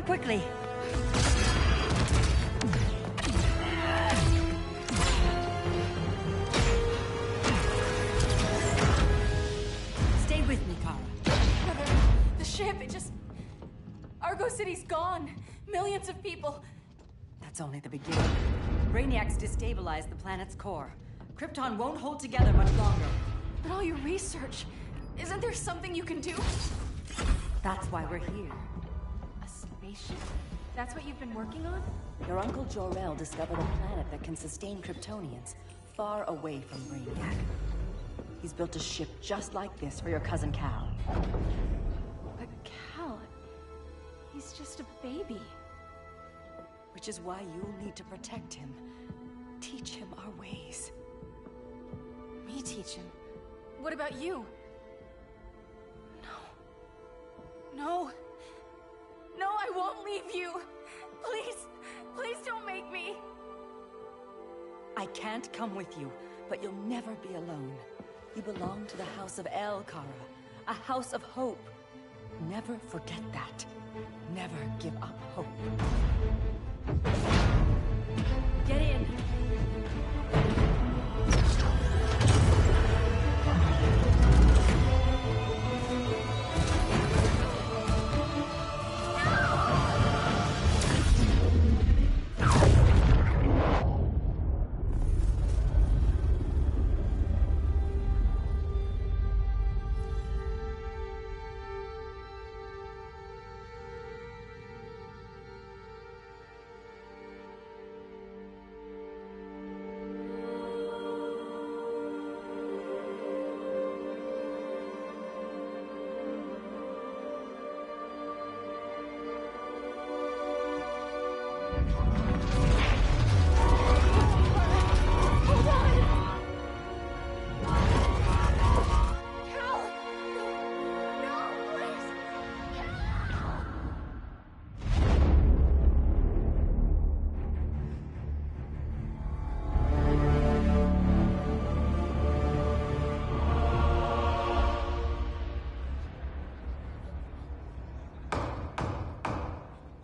quickly. Stay with me, Kara. Brother, the ship, it just... Argo City's gone. Millions of people. That's only the beginning. Brainiac's destabilized the planet's core. Krypton won't hold together much longer. But all your research, isn't there something you can do? That's why we're here. A spaceship? That's what you've been working on? Your uncle Jor-El discovered a planet that can sustain Kryptonians, far away from Brainiac. He's built a ship just like this for your cousin Cal. But Cal... he's just a baby. Which is why you'll need to protect him. Teach him our ways. Me teach him? What about you? No. No, I won't leave you. Please, please don't make me. I can't come with you, but you'll never be alone. You belong to the House of El, Kara. A house of hope. Never forget that. Never give up hope. Get in.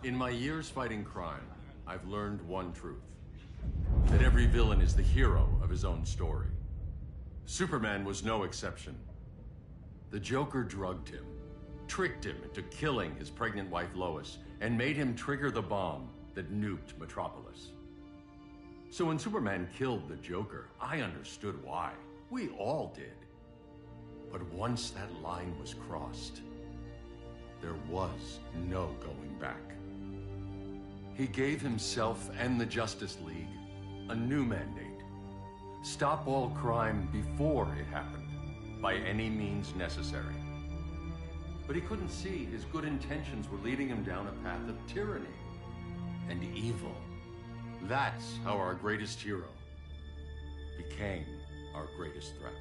In my years fighting crime, I've learned one truth. That every villain is the hero of his own story. Superman was no exception. The Joker drugged him, tricked him into killing his pregnant wife Lois, and made him trigger the bomb that nuked Metropolis. So when Superman killed the Joker, I understood why. We all did. But once that line was crossed, there was no going back. He gave himself and the Justice League a new mandate. Stop all crime before it happened, by any means necessary. But he couldn't see his good intentions were leading him down a path of tyranny and evil. That's how our greatest hero became our greatest threat.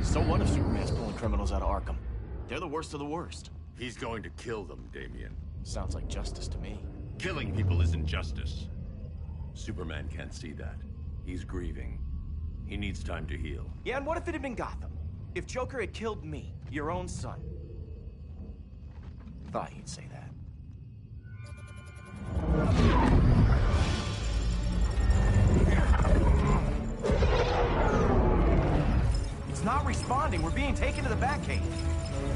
So what if Superman's pulling criminals out of Arkham? They're the worst of the worst. He's going to kill them, Damian. Sounds like justice to me. Killing people isn't justice. Superman can't see that. He's grieving. He needs time to heal. Yeah, and what if it had been Gotham? If Joker had killed me, your own son? Thought he'd say that. It's not responding. We're being taken to the Batcave.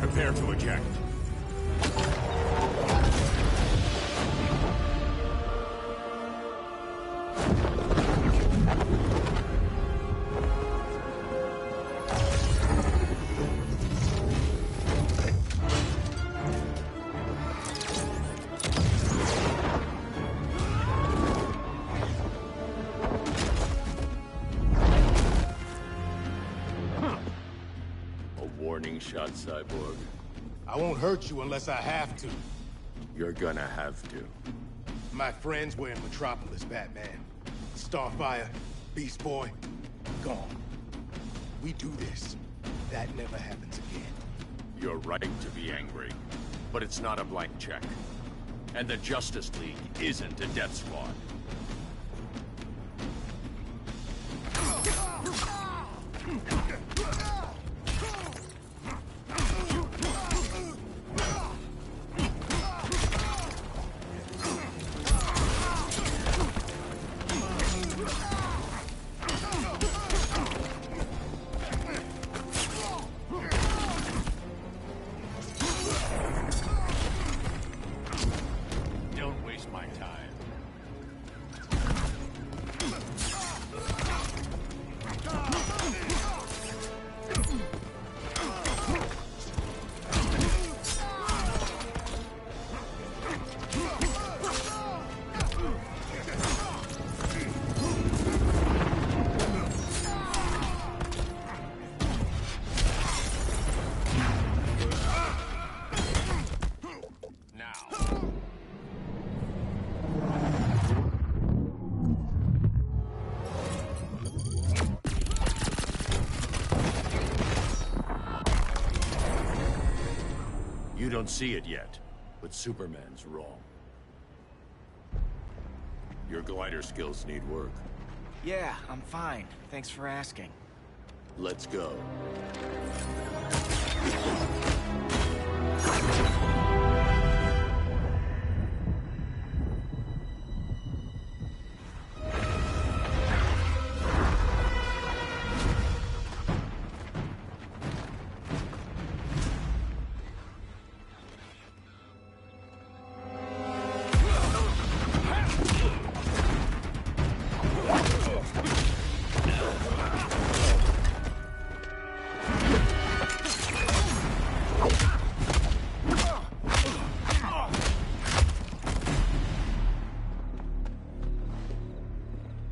Prepare to eject. Warning shot, Cyborg. I won't hurt you unless I have to. You're gonna have to. My friends were in Metropolis, Batman. Starfire, Beast Boy, gone. We do this. That never happens again. You're right to be angry, but it's not a blank check. And the Justice League isn't a death squad. You don't see it yet, but Superman's wrong. Your glider skills need work. Yeah, I'm fine. Thanks for asking. Let's go.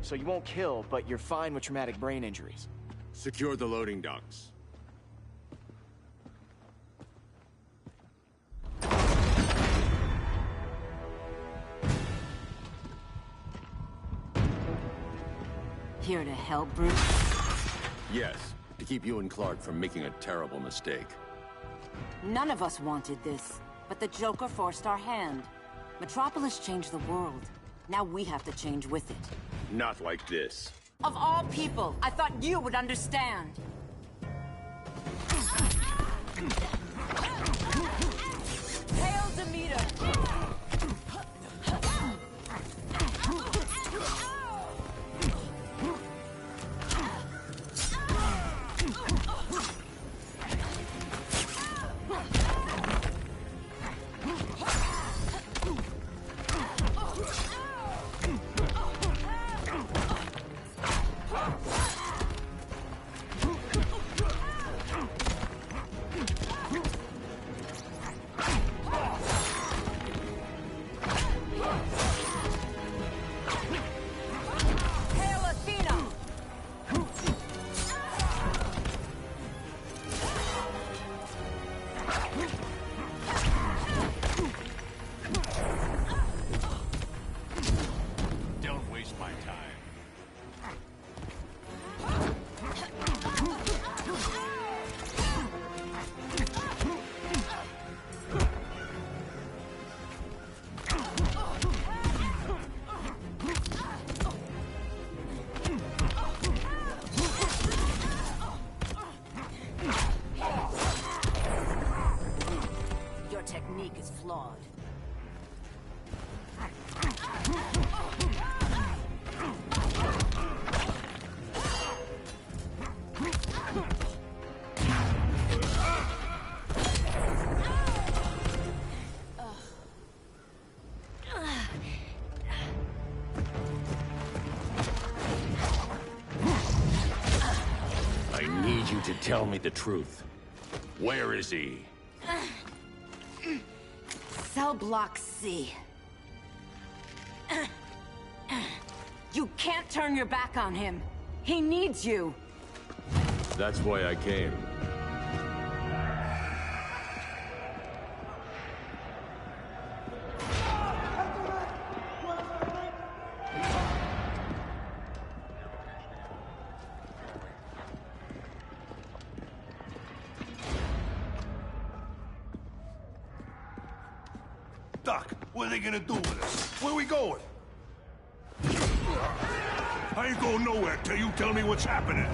So you won't kill, but you're fine with traumatic brain injuries. Secure the loading docks. Here to help, Bruce? Yes, to keep you and Clark from making a terrible mistake. None of us wanted this, but the Joker forced our hand. Metropolis changed the world. Now we have to change with it. Not like this. Of all people, I thought you would understand. Hail Demeter! Technique is flawed. I need you to tell me the truth. Where is he? Cell Block C. You can't turn your back on him. He needs you. That's why I came. Doc, what are they gonna do with us? Where we going? I ain't going nowhere till you tell me what's happening.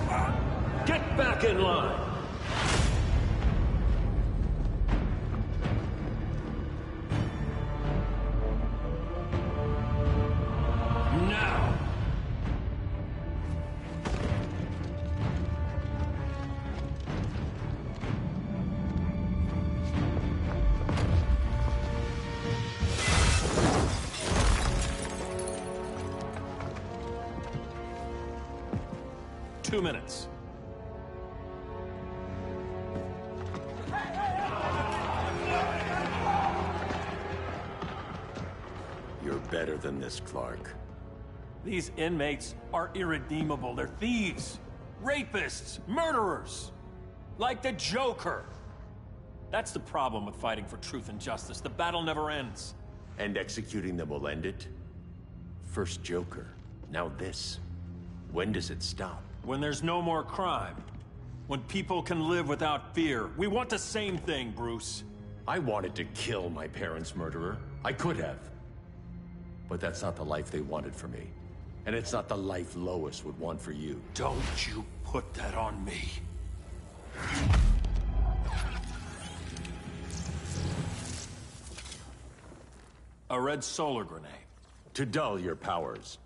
Get back in line! Now! Two minutes. You're better than this, Clark. These inmates are irredeemable. They're thieves, rapists, murderers. Like the Joker. That's the problem with fighting for truth and justice. The battle never ends. And executing them will end it? First Joker, now this. When does it stop? When there's no more crime. When people can live without fear. We want the same thing, Bruce. I wanted to kill my parents' murderer. I could have. But that's not the life they wanted for me. And it's not the life Lois would want for you. Don't you put that on me. A red solar grenade. To dull your powers,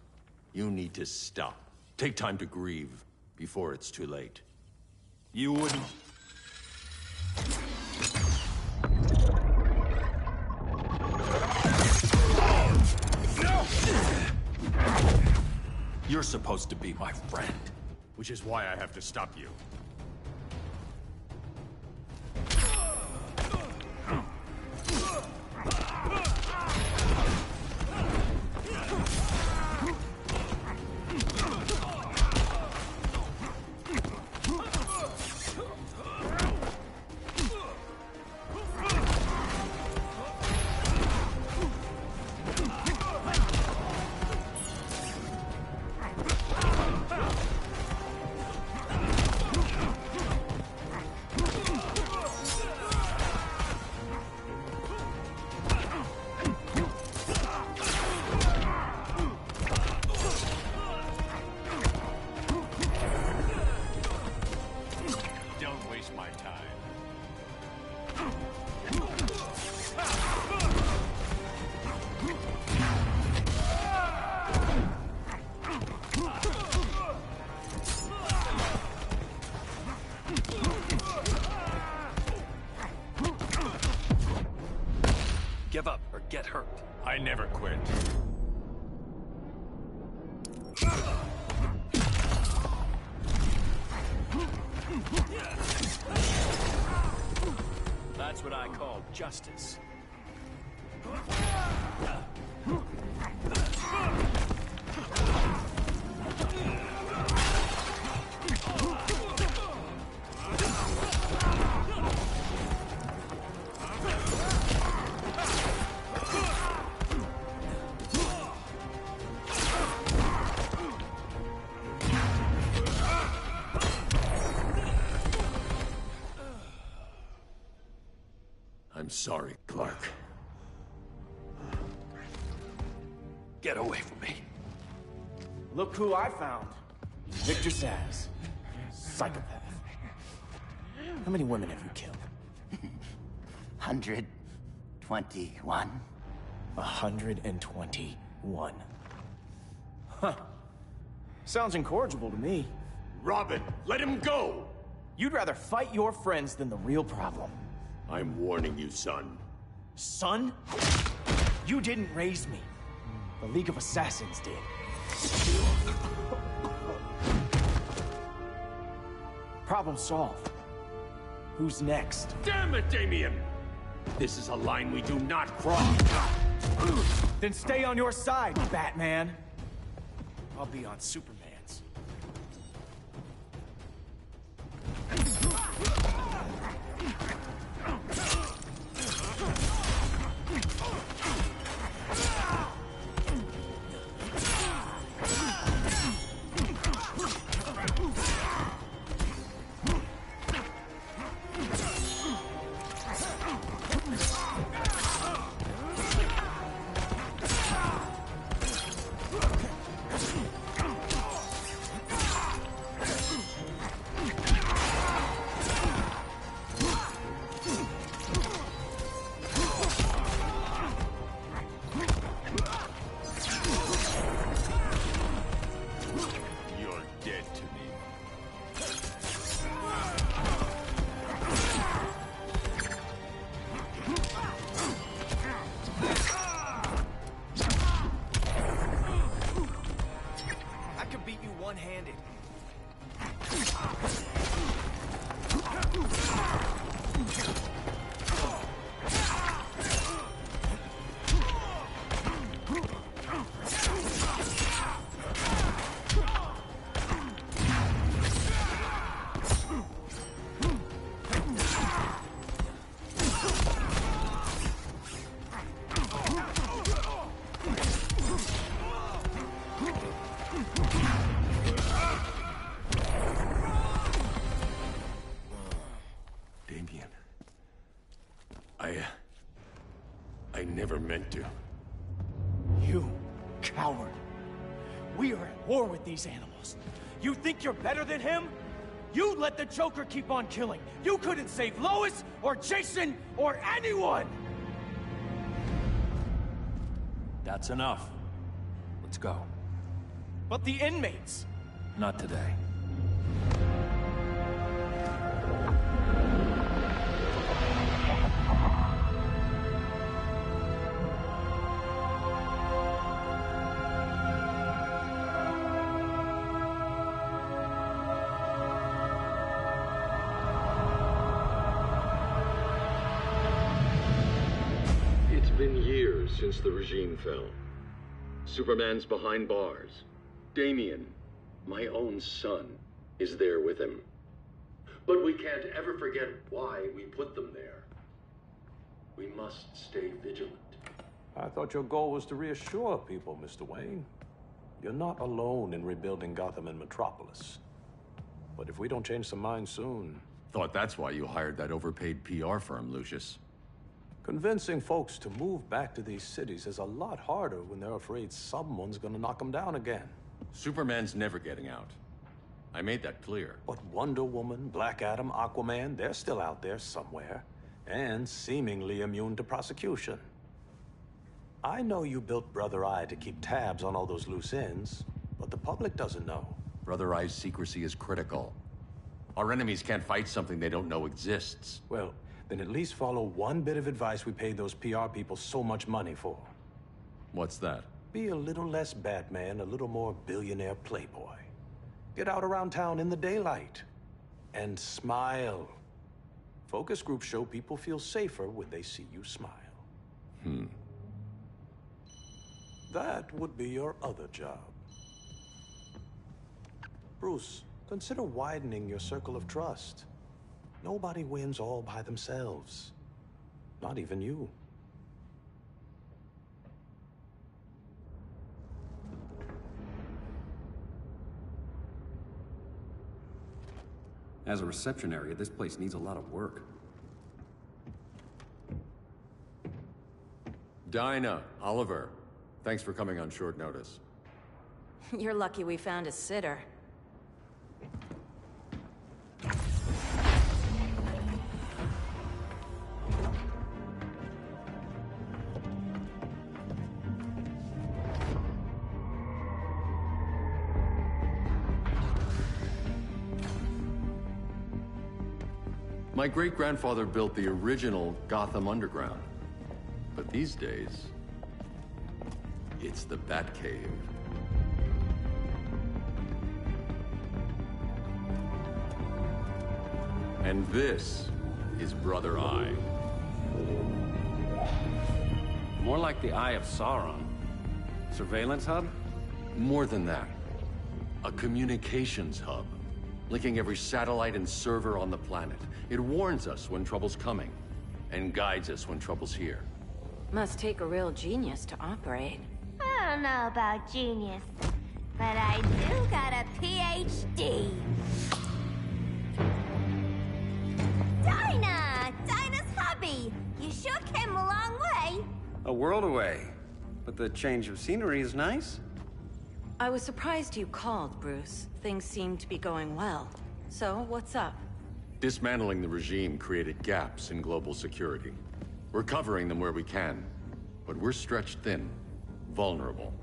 you need to stop. Take time to grieve before it's too late. You wouldn't... You're supposed to be my friend. Which is why I have to stop you. Give up or get hurt. I never quit. That's what I call justice. I'm sorry, Clark. Get away from me. Look who I found. Victor Zsasz. Psychopath. How many women have you killed? 121. 121. Huh. Sounds incorrigible to me. Robin, let him go! You'd rather fight your friends than the real problem. I'm warning you, son. Son? You didn't raise me. The League of Assassins did. Problem solved. Who's next? Damn it, Damien! This is a line we do not cross. Then stay on your side, Batman. I'll be on Superman's. I never meant to. You coward. We are at war with these animals. You think you're better than him? You let the Joker keep on killing. You couldn't save Lois, or Jason, or anyone! That's enough. Let's go. But the inmates! Not today. It's been years since the regime fell. Superman's behind bars. Damien, my own son, is there with him. But we can't ever forget why we put them there. We must stay vigilant. I thought your goal was to reassure people, Mr. Wayne. You're not alone in rebuilding Gotham and Metropolis. But if we don't change some minds soon... Thought that's why you hired that overpaid PR firm, Lucius. Convincing folks to move back to these cities is a lot harder when they're afraid someone's gonna knock them down again. Superman's never getting out. I made that clear. But Wonder Woman, Black Adam, Aquaman, they're still out there somewhere. And seemingly immune to prosecution. I know you built Brother Eye to keep tabs on all those loose ends, but the public doesn't know. Brother Eye's secrecy is critical. Our enemies can't fight something they don't know exists. Well, then at least follow one bit of advice we paid those PR people so much money for. What's that? Be a little less Batman, a little more billionaire playboy. Get out around town in the daylight. And smile. Focus groups show people feel safer when they see you smile. That would be your other job. Bruce, consider widening your circle of trust. Nobody wins all by themselves. Not even you. As a reception area, this place needs a lot of work. Dinah, Oliver, thanks for coming on short notice. You're lucky we found a sitter. My great-grandfather built the original Gotham Underground. But these days, it's the Batcave. And this is Brother Eye. More like the Eye of Sauron. Surveillance hub? More than that. A communications hub, linking every satellite and server on the planet. It warns us when trouble's coming, and guides us when trouble's here. Must take a real genius to operate. I don't know about genius, but I do got a PhD. Dinah's hubby! You sure came a long way. A world away. But the change of scenery is nice. I was surprised you called, Bruce. Things seem to be going well. So, what's up? Dismantling the regime created gaps in global security. We're covering them where we can, but we're stretched thin, vulnerable.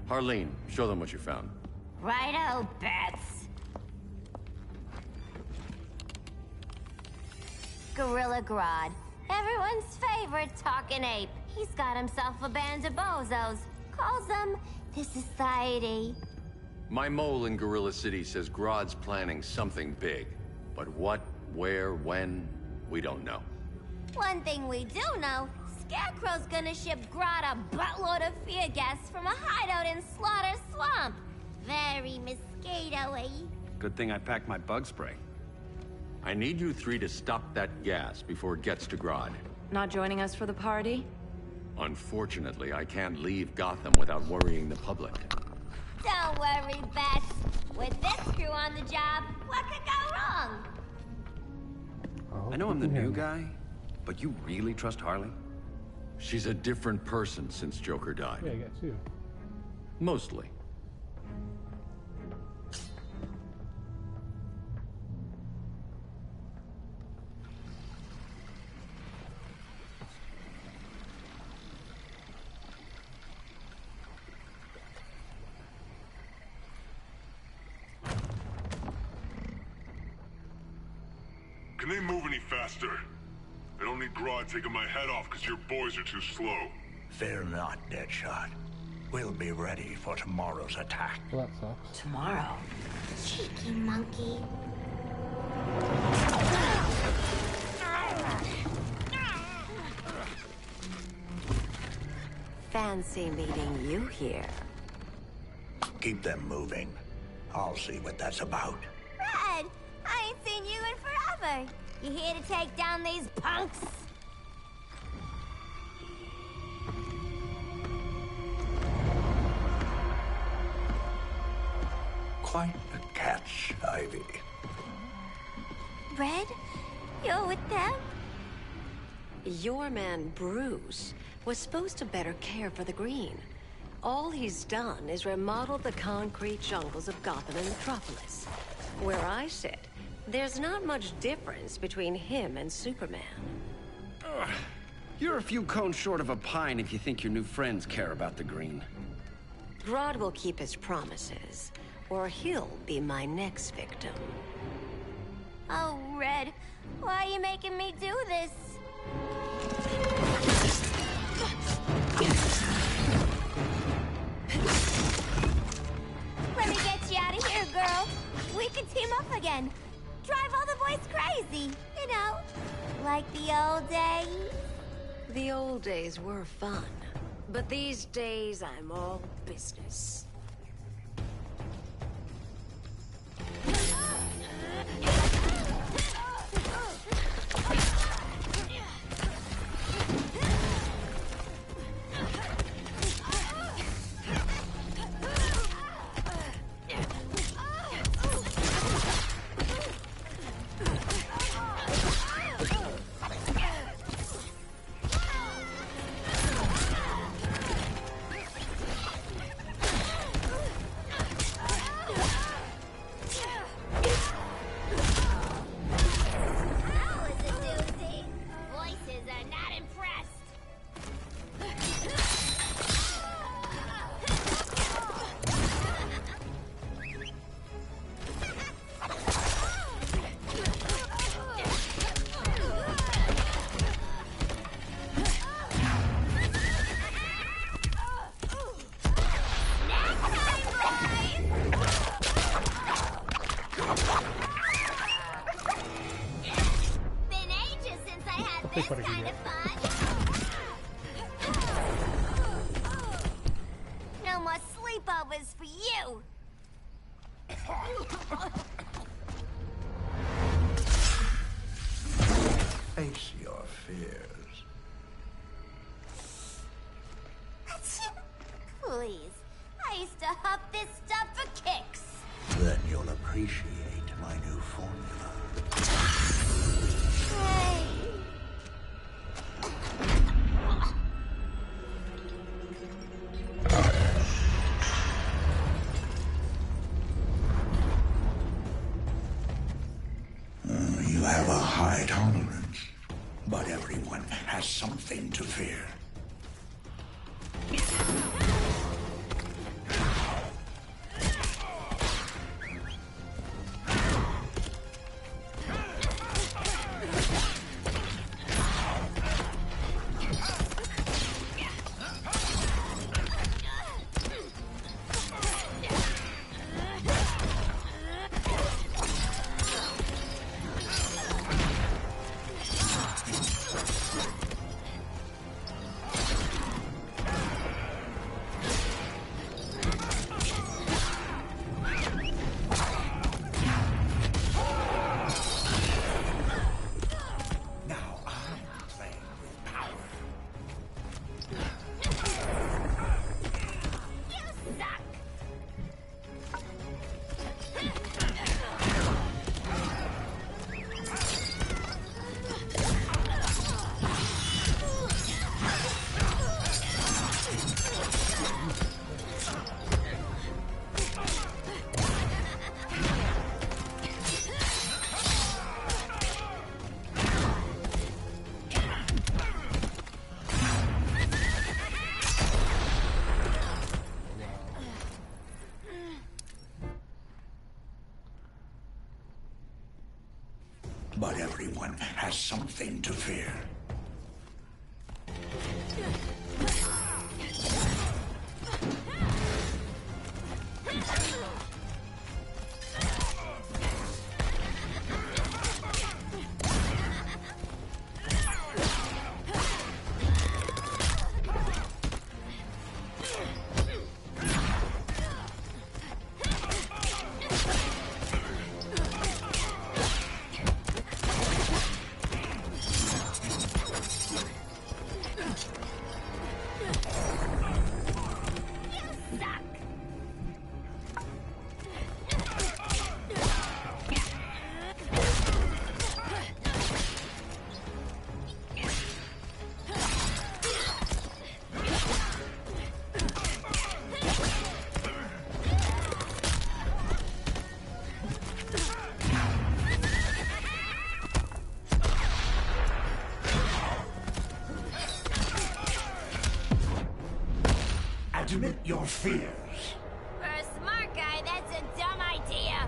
Harleen, show them what you found. Righto, Bats. Gorilla Grodd. Everyone's favorite talking ape. He's got himself a band of bozos. Calls them the Society. My mole in Gorilla City says Grodd's planning something big. But what, where, when, we don't know. One thing we do know, Scarecrow's gonna ship Grodd a buttload of fear gas from a hideout in Slaughter Swamp. Very mosquito-y. Good thing I packed my bug spray. I need you three to stop that gas before it gets to Grodd. Not joining us for the party? Unfortunately, I can't leave Gotham without worrying the public. Don't worry, Bats. With this crew on the job, what could go wrong? I know I'm the new guy, But you really trust Harley? She's a different person since Joker died. Yeah, I guess too. Mostly. Can they move any faster? I don't need Grodd taking my head off because your boys are too slow. Fear not, Deadshot. We'll be ready for tomorrow's attack. Well, that sucks. Tomorrow? Cheeky monkey. Fancy meeting you here. Keep them moving. I'll see what that's about. Red, I ain't seen you in forever. You here to take down these punks? Quite a catch, Ivy. Red, you're with them? Your man, Bruce, was supposed to better care for the Green. All he's done is remodel the concrete jungles of Gotham and Metropolis. Where I sit, there's not much difference between him and Superman. You're a few cones short of a pine if you think your new friends care about the Green. Grodd will keep his promises, or he'll be my next victim. Oh, Red, why are you making me do this? Let me get you out of here, girl. We can team up again. Drive all the boys crazy, you know, like the old days. The old days were fun, but these days I'm all business. This kind of fun. No more sleepovers for you. Face your fears. Please. I used to huff this stuff for kicks. Then you'll appreciate my new formula. Hey. You have a high tolerance, but everyone has something to fear. but everyone has something to fear. Admit your fears. For a smart guy, that's a dumb idea.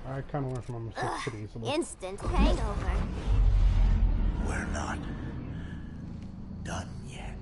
I kind of went from almost 6 cities. Instant hangover. We're not done yet.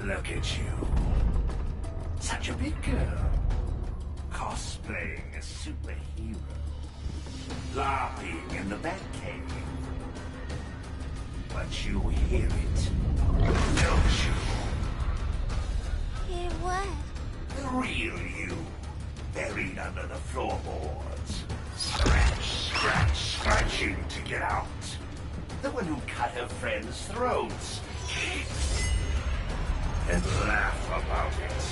Look at you. Such a big girl. Cosplaying a superhero. LARPing in the Batcave. But you hear it, don't you? Hear what? The real you. Buried under the floorboards. Scratch, scratch, scratching to get out. The one who cut her friends' throats. And laugh about it.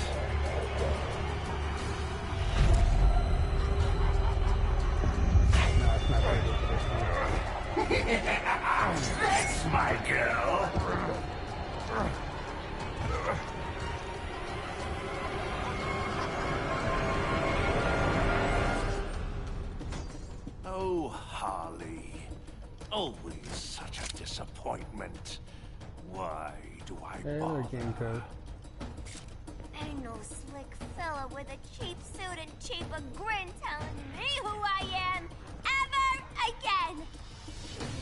That's my girl. Oh, Harley. Always such a disappointment. Why do I bother? Game code. Ain't no slick fella with a cheap suit and cheaper grin telling me who I am ever again.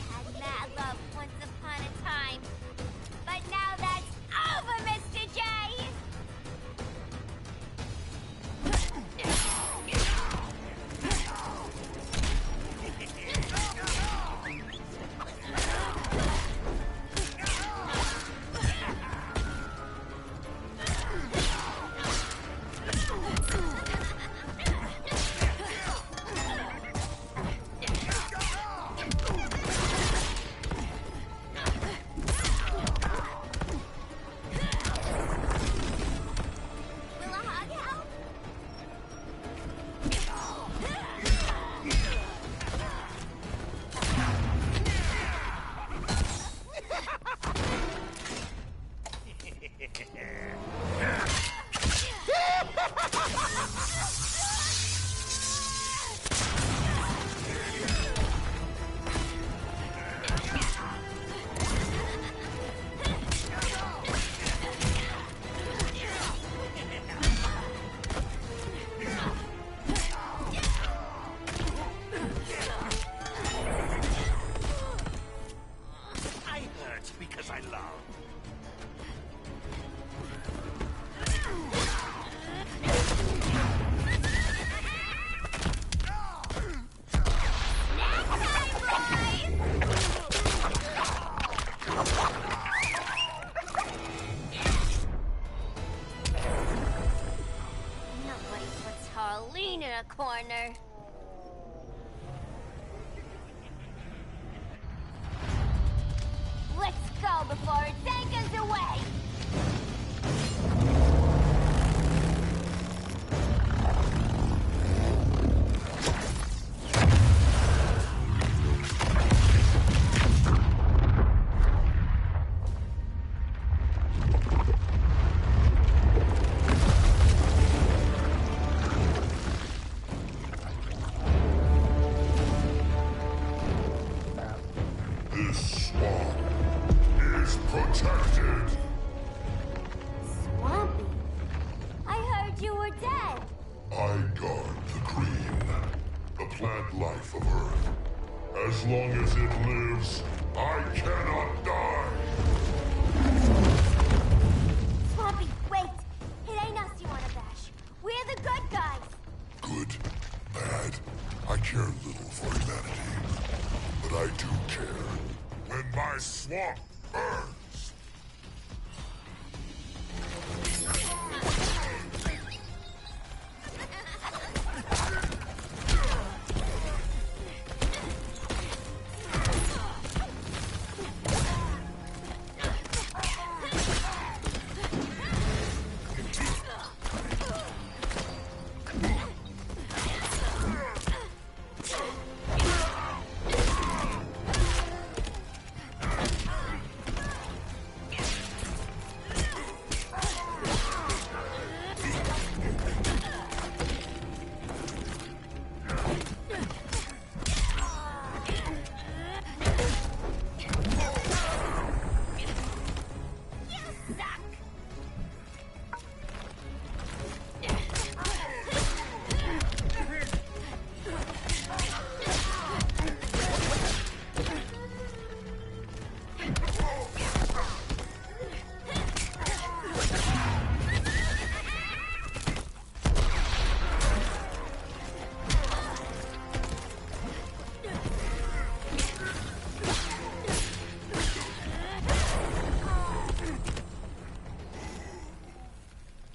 Had mad love once upon a time, but now that's over, Mr. J. Swan is protected. Swampy? I heard you were dead. I guard the green, the plant life of Earth. As long as it lives, I cannot die. Swampy, wait! It ain't us you wanna bash. We're the good guys. Good, bad, I care little for humanity. But I do care when my swamp burns.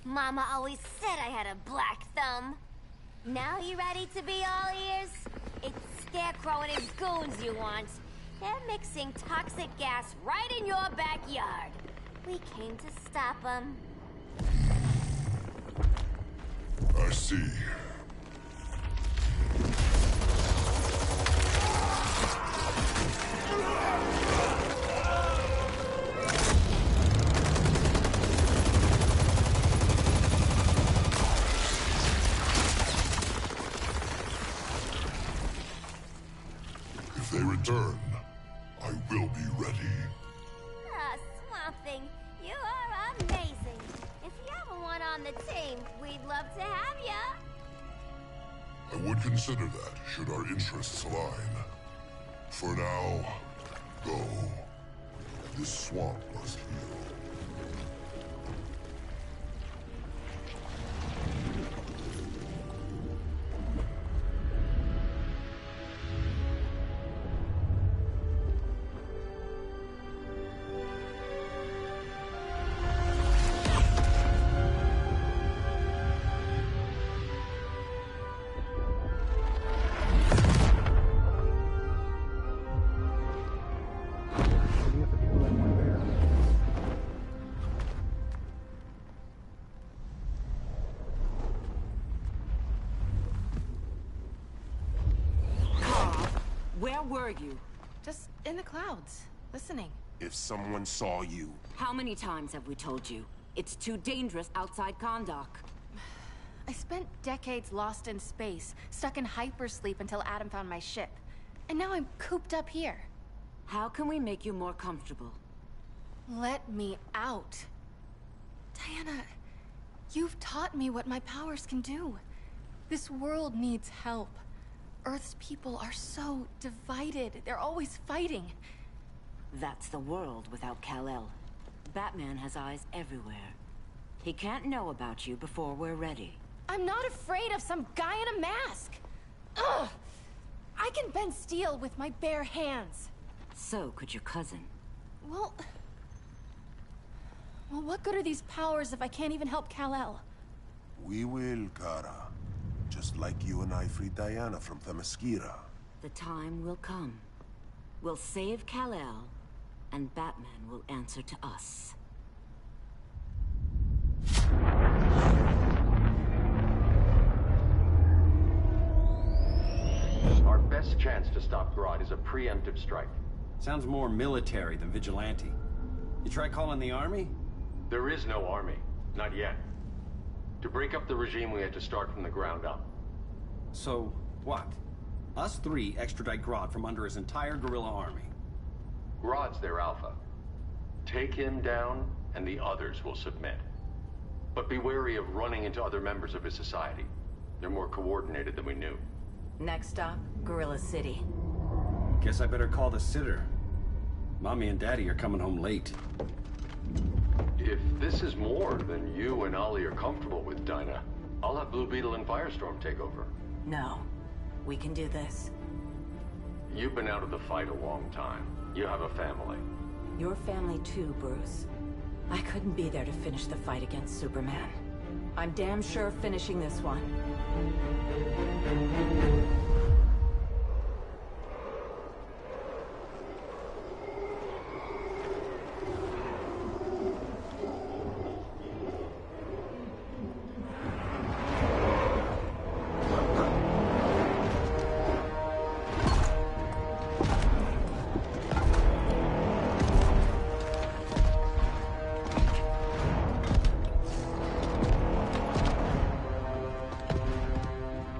Mama always said I had a black thumb. Now you ready to be all ears? It's Scarecrow and his goons you want. They're mixing toxic gas right in your backyard. We came to stop them. I see. If they return, I will be ready. Ah, Swamp Thing, you are amazing. If you ever want on the team, we'd love to have ya. I would consider that, should our interests align. For now, go. This swamp must heal. Where were you? Just in the clouds, listening. If someone saw you... How many times have we told you? It's too dangerous outside Kahndaq. I spent decades lost in space, stuck in hypersleep until Adam found my ship. And now I'm cooped up here. How can we make you more comfortable? Let me out. Diana, you've taught me what my powers can do. This world needs help. Earth's people are so divided. They're always fighting. That's the world without Kal-El. Batman has eyes everywhere. He can't know about you before we're ready. I'm not afraid of some guy in a mask. Ugh! I can bend steel with my bare hands. So could your cousin. Well, what good are these powers if I can't even help Kal-El? We will, Kara. Just like you and I freed Diana from Themyscira. The time will come. We'll save Kal-El, and Batman will answer to us. Our best chance to stop Grodd is a preemptive strike. Sounds more military than vigilante. You try calling the army? There is no army. Not yet. To break up the regime, we had to start from the ground up. So, what? Us three extradite Grodd from under his entire guerrilla army. Grodd's their alpha. Take him down, and the others will submit. But be wary of running into other members of his society. They're more coordinated than we knew. Next stop, Gorilla City. Guess I better call the sitter. Mommy and Daddy are coming home late. If this is more than you and Ollie are comfortable with, Dinah, I'll have Blue Beetle and Firestorm take over. No. We can do this. You've been out of the fight a long time. You have a family. Your family too, Bruce. I couldn't be there to finish the fight against Superman. I'm damn sure finishing this one.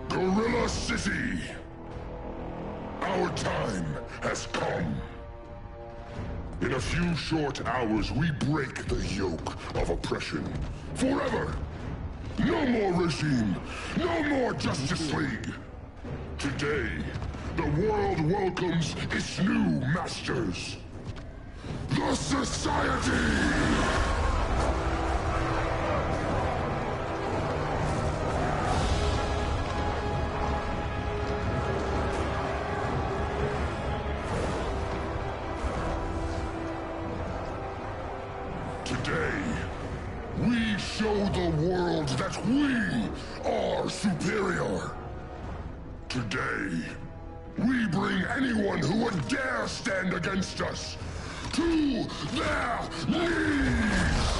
Gorilla City! Our time has come. In a few short hours, we break the yoke of oppression. Forever! No more regime! No more Justice League! Today, the world welcomes its new masters. The Society! Today, we show the world that we are superior. Today, we bring anyone who would dare stand against us to their knees!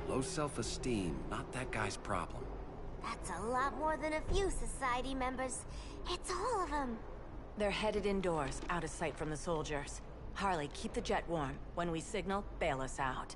Low self-esteem, not that guy's problem. That's a lot more than a few society members. It's all of them. They're headed indoors, out of sight from the soldiers. Harley, keep the jet warm. When we signal, bail us out.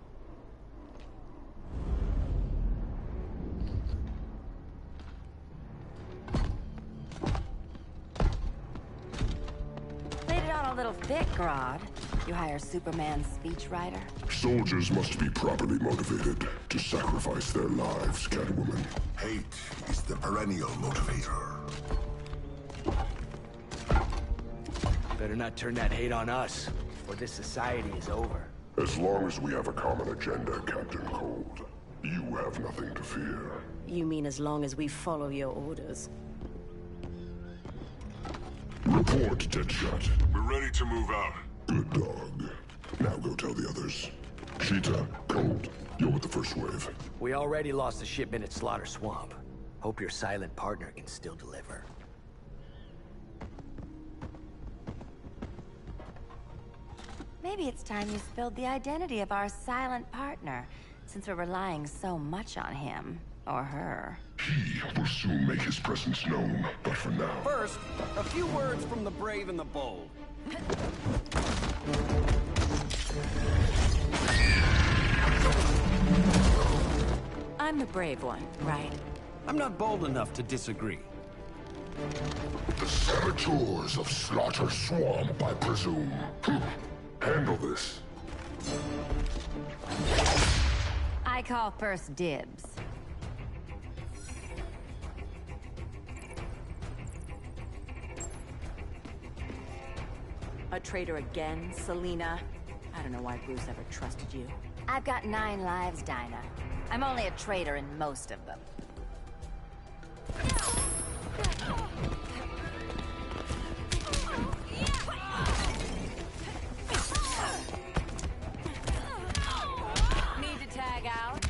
Played it on a little thick, Grodd. You hire Superman's speechwriter? Soldiers must be properly motivated to sacrifice their lives, Catwoman. Hate is the perennial motivator. Better not turn that hate on us, or this society is over. As long as we have a common agenda, Captain Cold, you have nothing to fear. You mean as long as we follow your orders? Report, Deadshot. We're ready to move out. Good dog. Now go tell the others. Cheetah, Cold, you're with the first wave. We already lost a shipment at Slaughter Swamp. Hope your silent partner can still deliver. Maybe it's time you spilled the identity of our silent partner, since we're relying so much on him. Or her. He will soon make his presence known, but for now... First, a few words from the brave and the bold. I'm the brave one, right? I'm not bold enough to disagree. The saboteurs of Slaughter Swamp, I presume. Handle this. I call first dibs. A traitor again, Selina? I don't know why Bruce ever trusted you. I've got 9 lives, Dinah. I'm only a traitor in most of them. Need to tag out?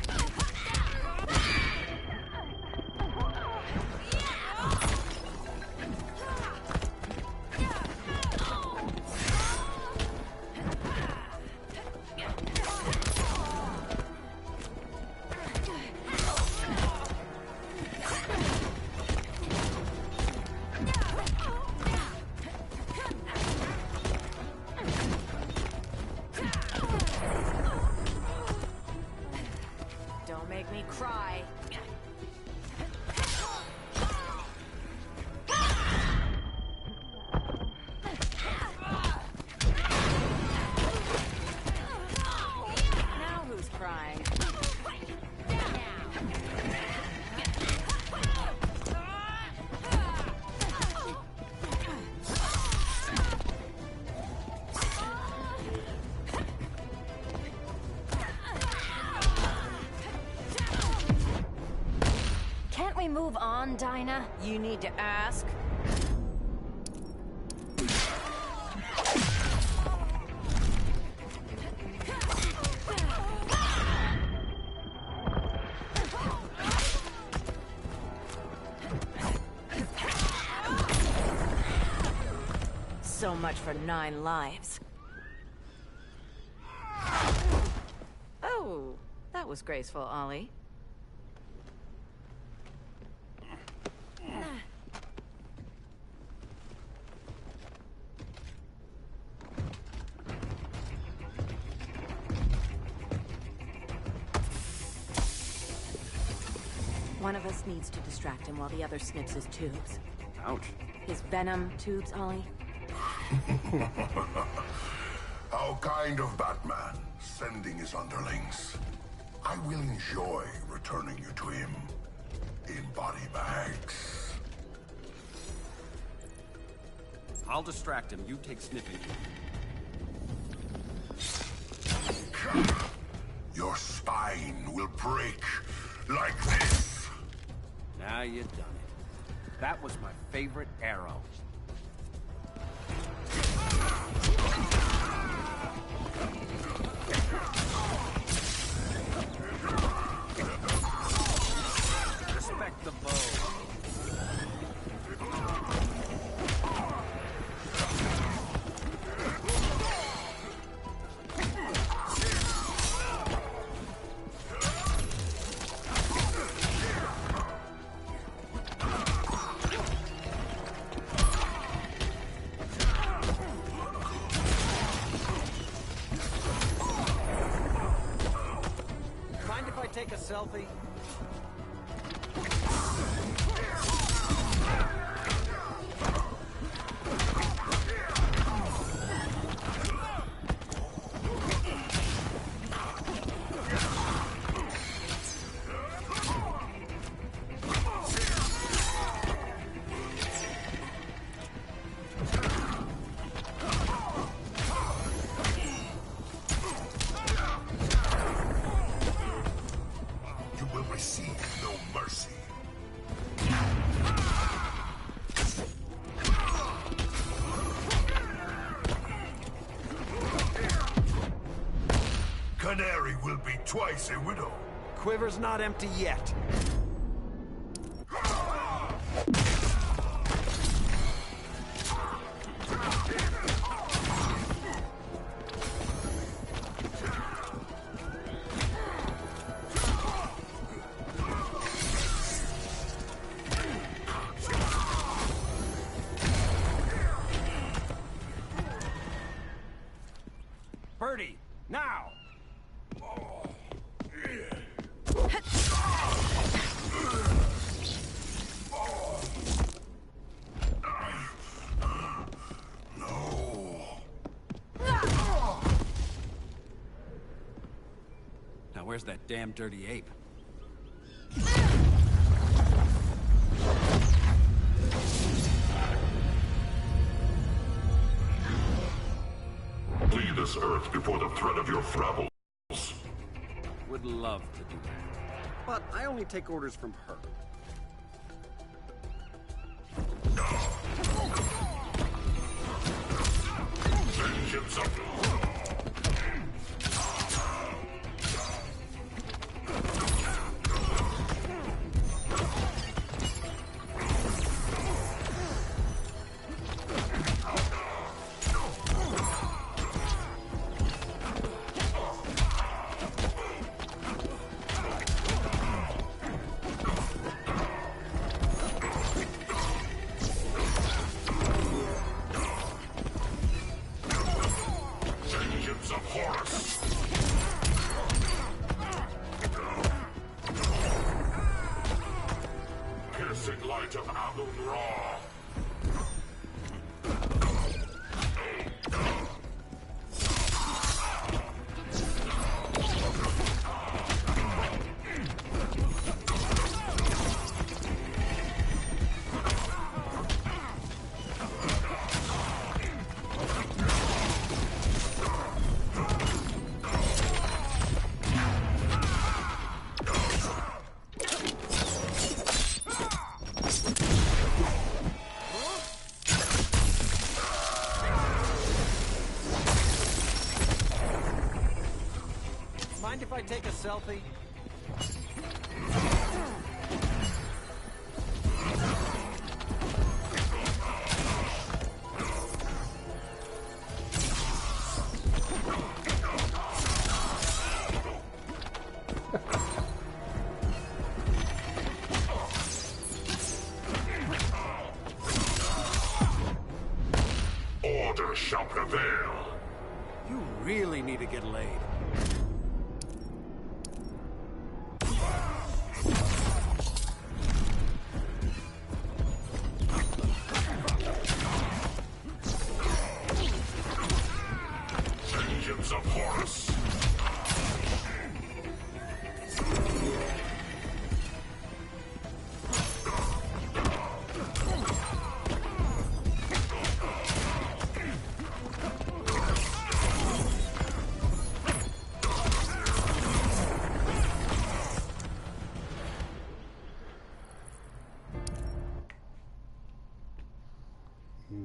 done, Dinah? You need to ask. So much for 9 lives. Oh, that was graceful, Ollie. One of us needs to distract him while the other snips his tubes. Ouch. His venom tubes, Ollie. How kind of Batman, sending his underlings. I will enjoy returning you to him in body bags. I'll distract him. You take sniffing. Your spine will break like this. Now you've done it. That was my favorite arrow. Respect the bow. Mind if I take a selfie? You will receive no mercy. Canary will be twice a widow. Quiver's not empty yet. Birdie, now! Now where's that damn dirty ape? Flee this earth before the threat of your travels. Would love to do that. But I only take orders from her. Vengeance of if I take a selfie? Order shall prevail. You really need to get laid. Vengeance of Horus.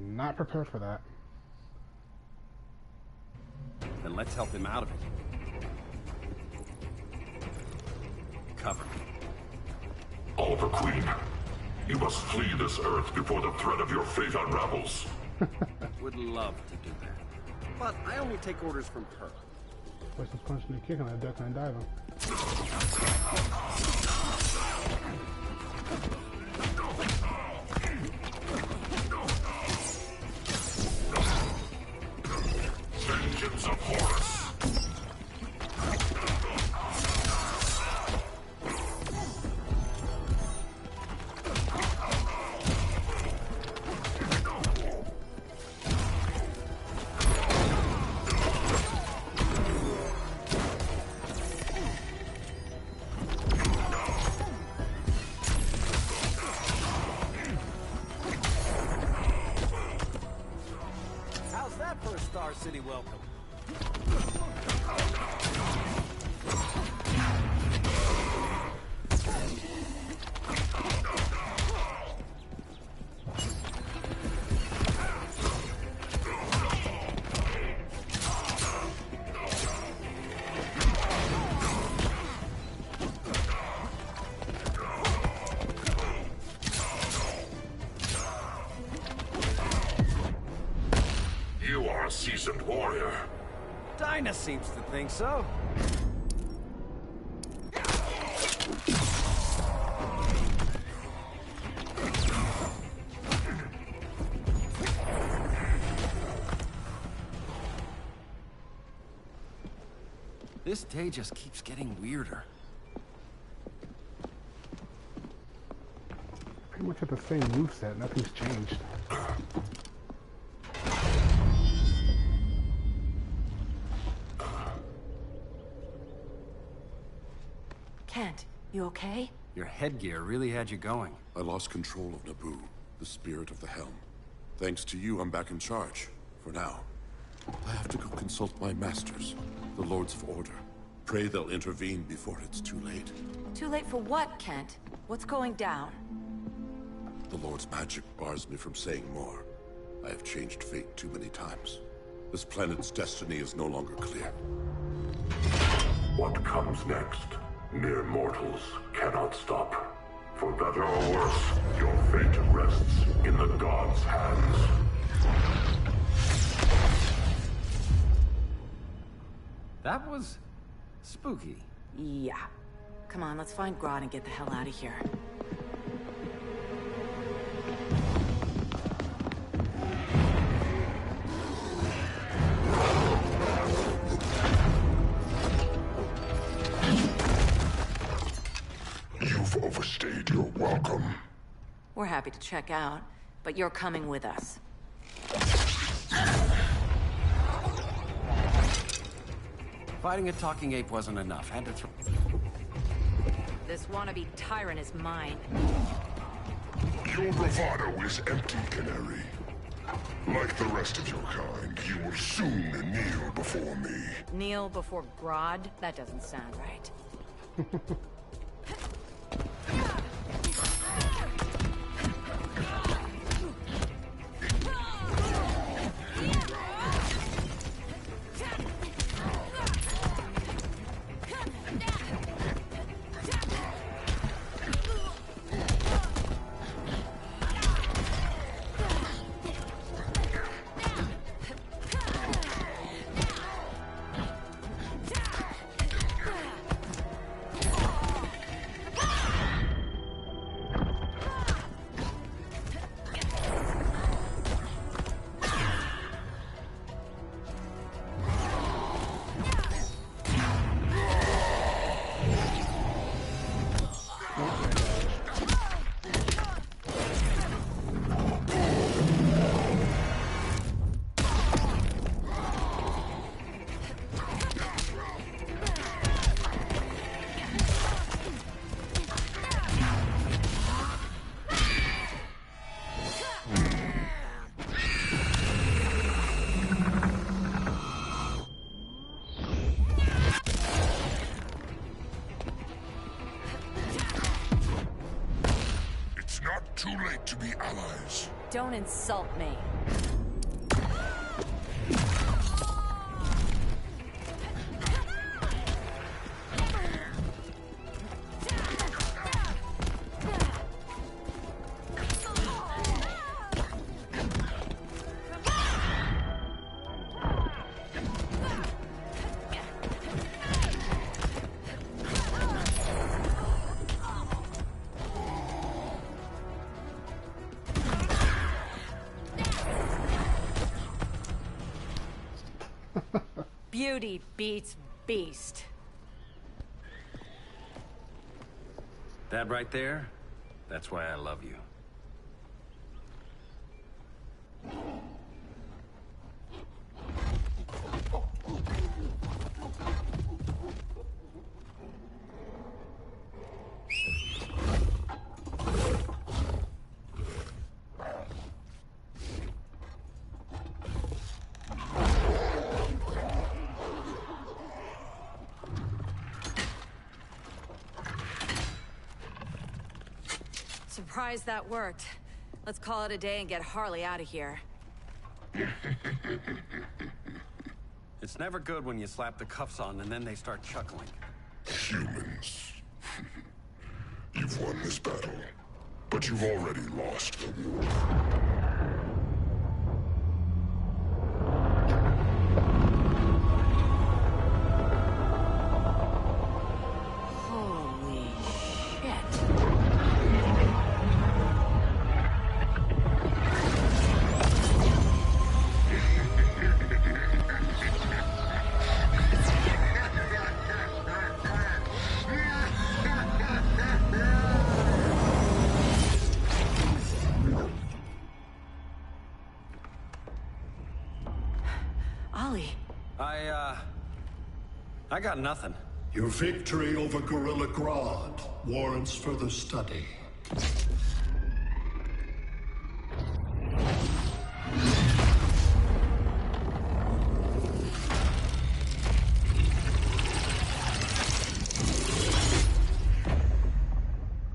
Not prepared for that. Then let's help him out of it. Cover me. Oliver Queen, you must flee this earth before the threat of your fate unravels. Would love to do that. But I only take orders from her. What's the punching and kicking that duck and diving? Vengeance of Horus. How's that for a Star City welcome? You are a seasoned warrior. Dinah seems to think so. This day just keeps getting weirder. Pretty much at the same moveset, nothing's changed. Kent, you okay? Your headgear really had you going. I lost control of Naboo, the spirit of the helm. Thanks to you, I'm back in charge. For now. I have to go consult my masters, the Lords of Order. Pray they'll intervene before it's too late. Too late for what, Kent? What's going down? The Lord's magic bars me from saying more. I have changed fate too many times. This planet's destiny is no longer clear. What comes next? Mere mortals cannot stop. For better or worse, your fate rests in the gods' hands. That was spooky. Yeah. Come on, let's find Grodd and get the hell out of here. You've overstayed your welcome. We're happy to check out, but you're coming with us. Fighting a talking ape wasn't enough. Had to throw... This wannabe tyrant is mine. Your bravado is empty, Canary. Like the rest of your kind, you will soon kneel before me. Kneel before Grodd? That doesn't sound right. Don't insult me. Beauty beats beast. That right there, that's why I love you. Surprised that worked. Let's call it a day and get Harley out of here. It's never good when you slap the cuffs on and then they start chuckling. Humans. You've won this battle, but you've already lost the war. Holy shit. I got nothing. Your victory over Gorilla Grodd warrants further study.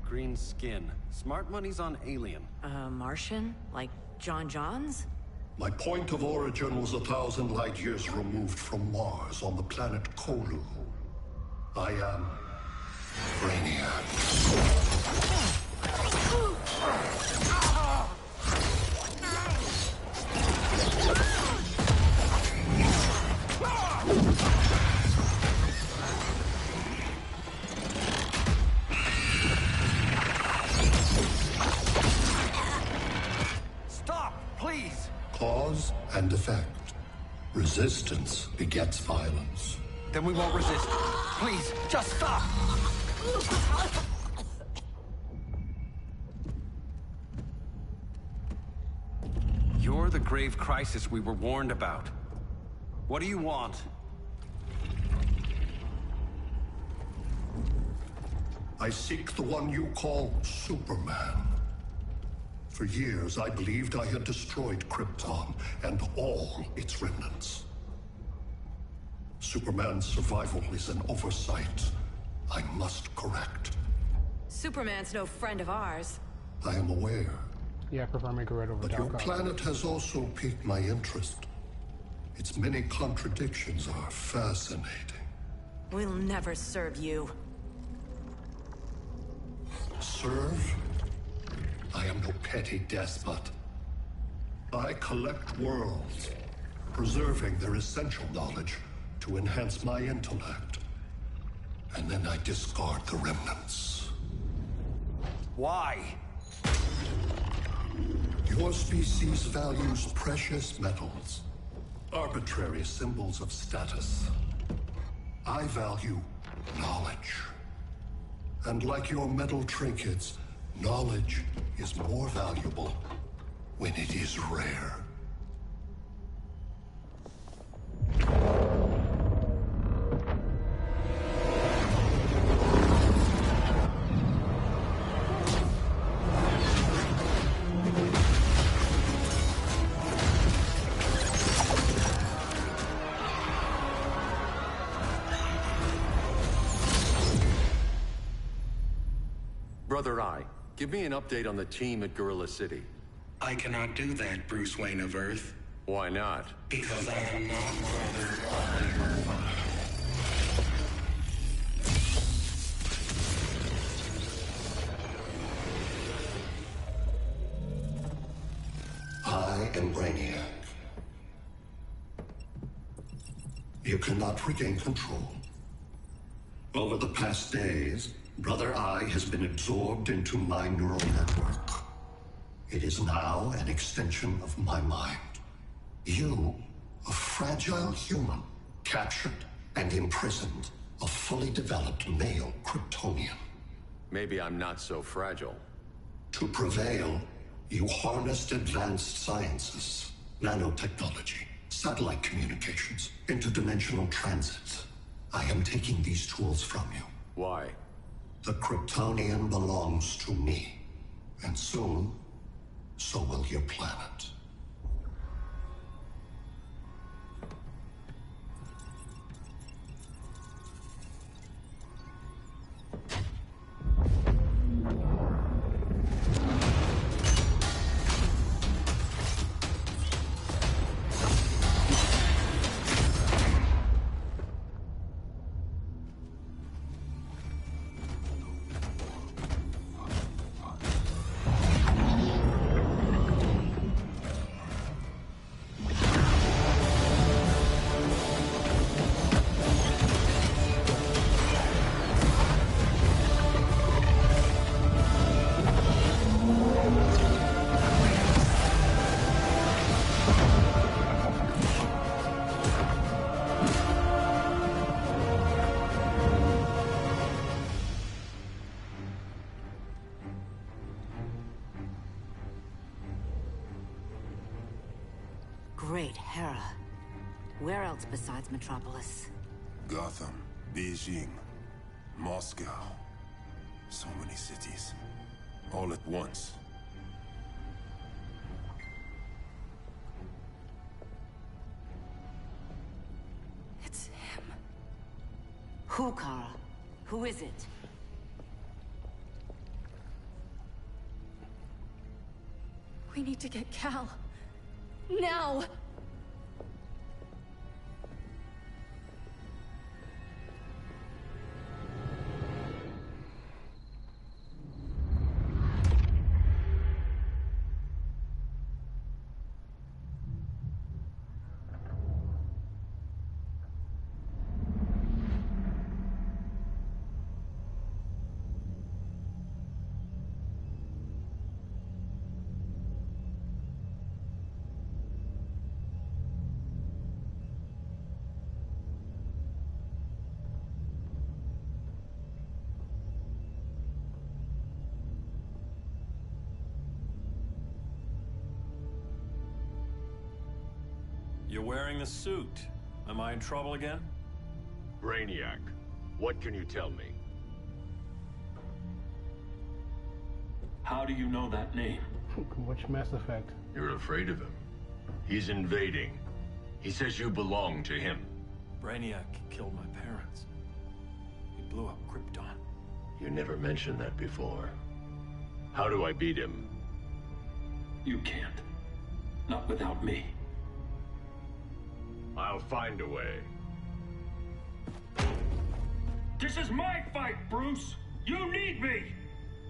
Green skin. Smart money's on alien. Martian? Like John Johns? My point of origin was 1,000 light years removed from Mars on the planet Kolu. I am Brainiac. Stop, please! Cause and effect. Resistance begets violence. Then we won't resist. Please, just stop! You're the grave crisis we were warned about. What do you want? I seek the one you call Superman. For years, I believed I had destroyed Krypton and all its remnants. Superman's survival is an oversight I must correct. Superman's no friend of ours. I am aware. Yeah, I prefer make a red over But your planet has also piqued my interest. Its many contradictions are fascinating. We'll never serve you. Serve? I am no petty despot. I collect worlds, preserving their essential knowledge to enhance my intellect. And then I discard the remnants. Why? Your species values precious metals, arbitrary symbols of status. I value knowledge. And like your metal trinkets, knowledge is more valuable when it is rare. Brother Eye, give me an update on the team at Gorilla City. I cannot do that, Bruce Wayne of Earth. Why not? Because I am not brother of your father. I am Brainiac. You cannot regain control. Over the past days, Brother Eye has been absorbed into my neural network. It is now an extension of my mind. You, a fragile human, captured and imprisoned a fully developed male Kryptonian. Maybe I'm not so fragile. To prevail, you harnessed advanced sciences, nanotechnology, satellite communications, interdimensional transits. I am taking these tools from you. Why? The Kryptonian belongs to me. And soon, so will your planet. Great Hera. Where else besides Metropolis? Gotham, Beijing, Moscow. So many cities. All at once. It's him. Who, Kara? Who is it? We need to get Cal. Now! You're wearing the suit. Am I in trouble again? Brainiac, what can you tell me? How do you know that name? Which Mass Effect? You're afraid of him. He's invading. He says you belong to him. Brainiac killed my parents. He blew up Krypton. You never mentioned that before. How do I beat him? You can't. Not without me. I'll find a way. This is my fight, Bruce! You need me!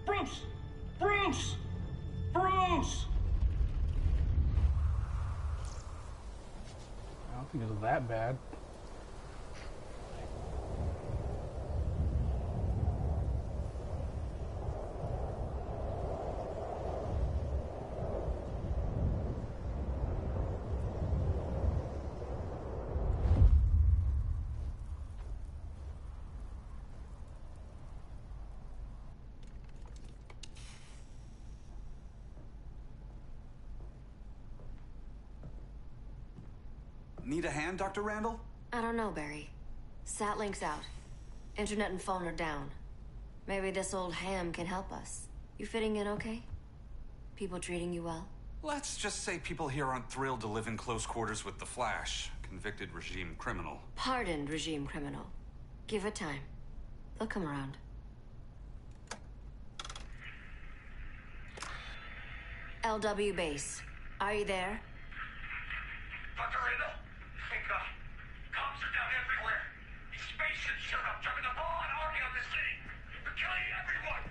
Bruce! Bruce! Bruce! I don't think it's that bad. Need a hand, Dr. Randall? I don't know, Barry. Satlink's out. Internet and phone are down. Maybe this old ham can help us. You fitting in okay? People treating you well? Let's just say people here aren't thrilled to live in close quarters with the Flash, convicted regime criminal. Pardoned regime criminal. Give it time. They'll come around. LW base. Are you there? Dr. Randall? Cops are down everywhere. These spaceships showed up, driving the ball and army on this city. They're killing everyone.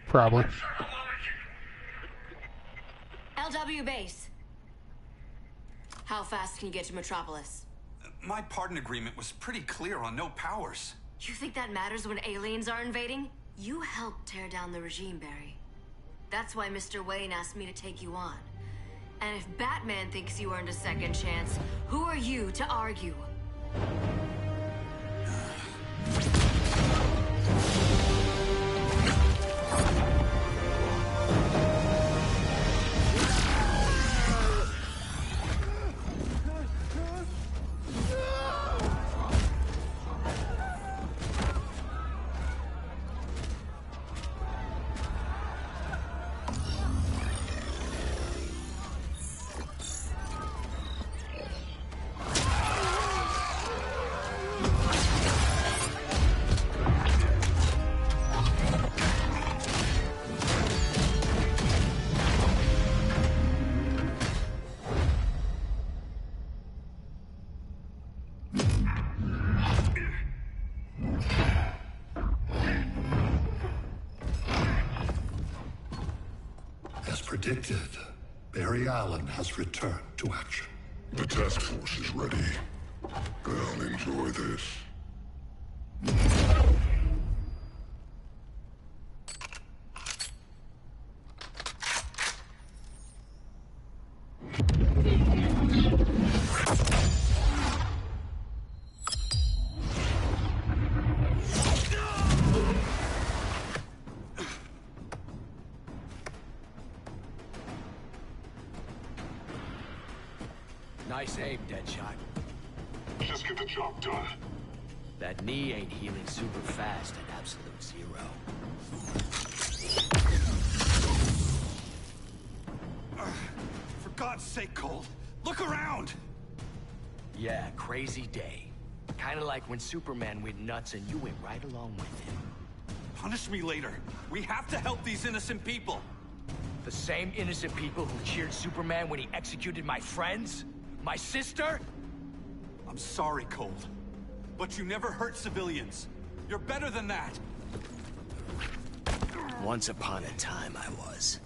Probably. LW base. How fast can you get to Metropolis? My pardon agreement was pretty clear on no powers. You think that matters when aliens are invading? You helped tear down the regime, Barry. That's why Mr. Wayne asked me to take you on. And if Batman thinks you earned a second chance, who are you to argue? Predicted, Barry Allen has returned to action. The task force is ready. I'll enjoy this. Nice aim, Deadshot. Just get the job done. That knee ain't healing super fast at absolute zero. For God's sake, Cole, look around! Yeah, crazy day. Kinda like when Superman went nuts and you went right along with him. Punish me later. We have to help these innocent people. The same innocent people who cheered Superman when he executed my friends? My sister? I'm sorry, Cole. But you never hurt civilians. You're better than that. Once upon a time, I was.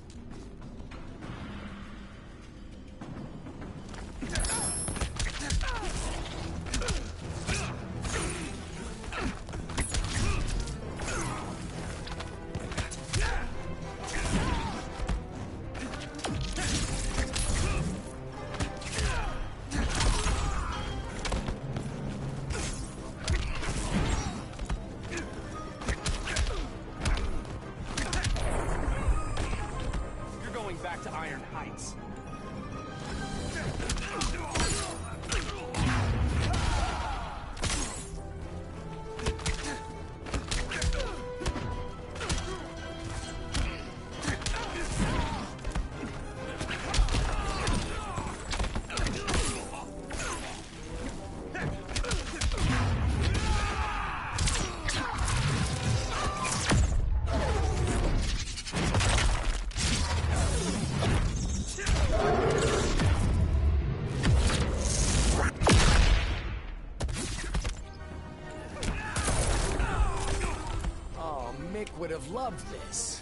Would have loved this.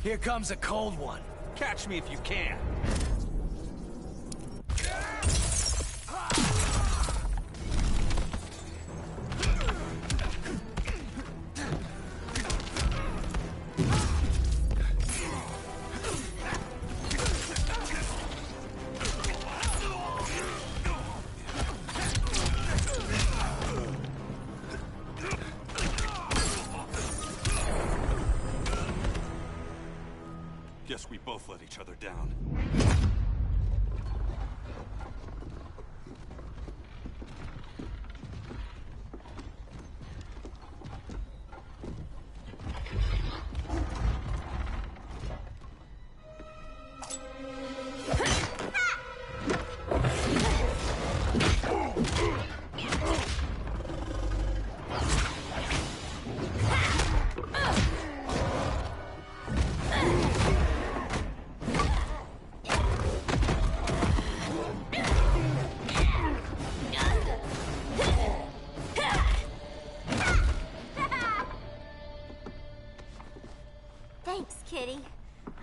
Here comes a cold one. Catch me if you can. Guess we both let each other down.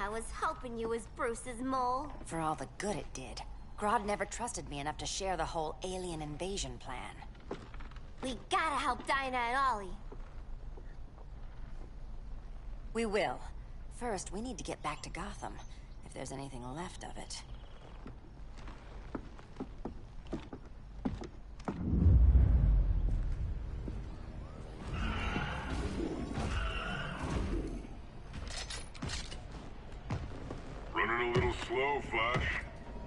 I was hoping you was Bruce's mole. For all the good it did. Grodd never trusted me enough to share the whole alien invasion plan. We gotta help Dinah and Ollie. We will. First, we need to get back to Gotham, if there's anything left of it. Running a little slow, Flash.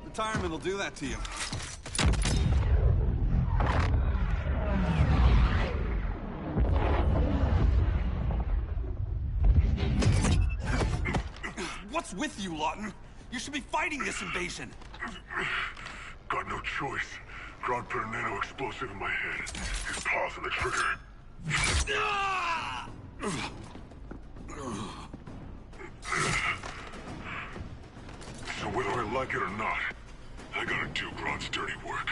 Retirement will do that to you. What's with you, Lawton? You should be fighting this invasion. Got no choice. Grodd put a nano-explosive in my head. His paw's on the trigger. So whether I like it or not, I gotta do Grodd's dirty work.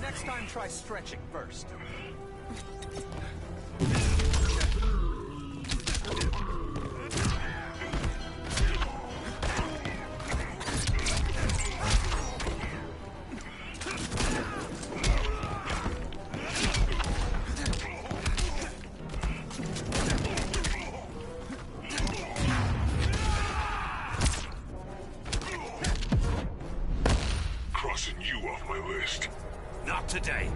Next time, try stretching first. Crossing you off my list. Not today.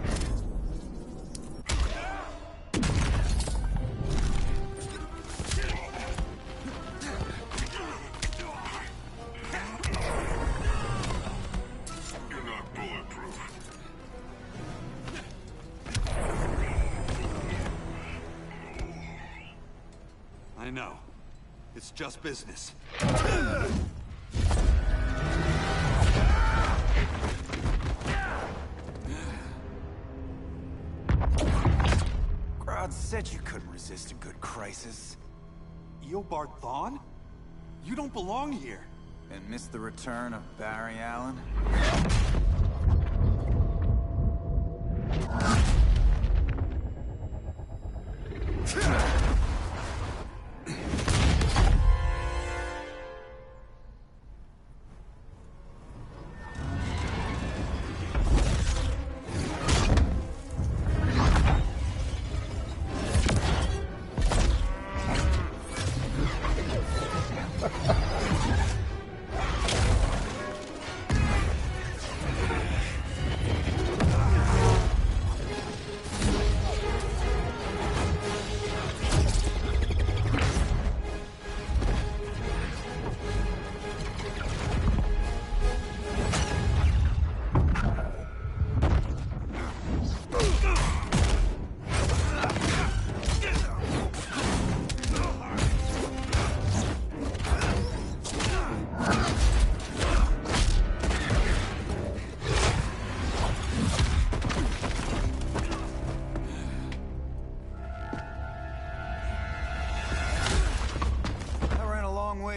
You're not bulletproof. I know. It's just business. Grodd said you couldn't resist a good crisis. Eobard Thawne? You don't belong here. And miss the return of Barry Allen?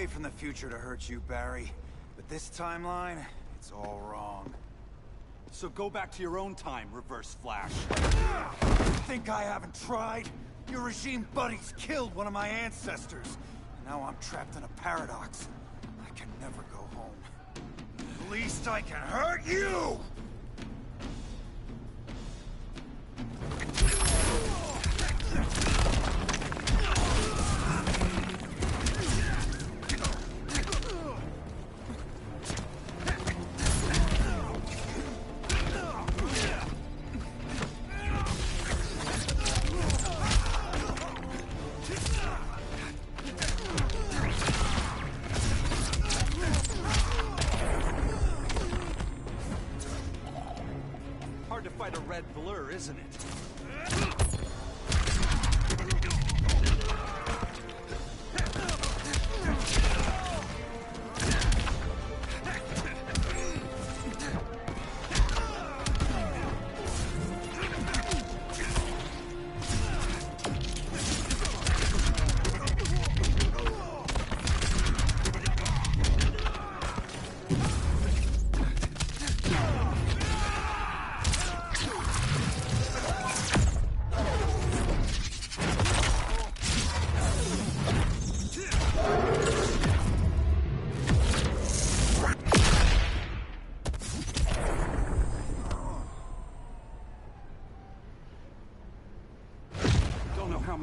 From the future to hurt you, Barry. But this timeline, it's all wrong. So go back to your own time, Reverse Flash. Think I haven't tried? Your regime buddies killed one of my ancestors. And now I'm trapped in a paradox. I can never go home. At least I can hurt you! Hard to fight a red blur, isn't it?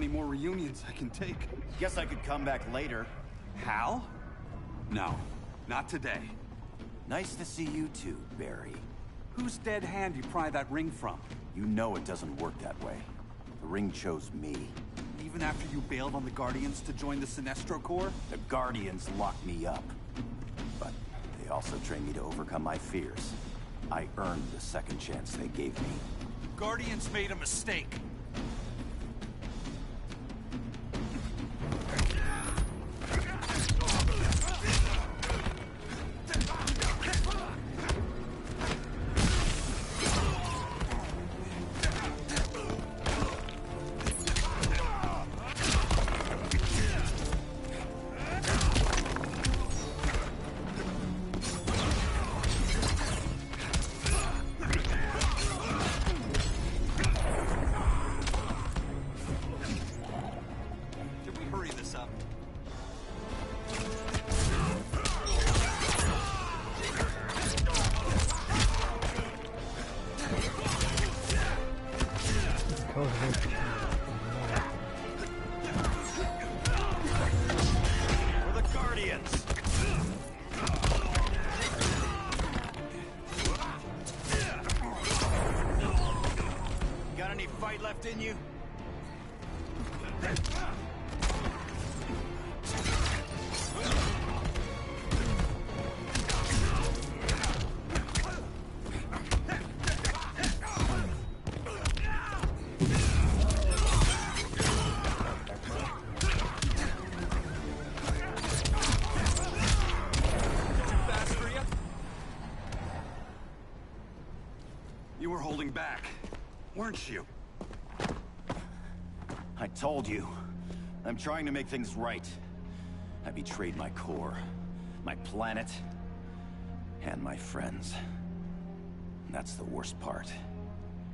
many more reunions I can take. Guess I could come back later. Hal? No, not today. Nice to see you too, Barry. Whose dead hand you pry that ring from? You know it doesn't work that way. The ring chose me. Even after you bailed on the Guardians to join the Sinestro Corps? The Guardians locked me up. But they also trained me to overcome my fears. I earned the second chance they gave me. Guardians made a mistake. In you? You were holding back, weren't you? I told you. I'm trying to make things right. I betrayed my core, my planet, and my friends. And that's the worst part.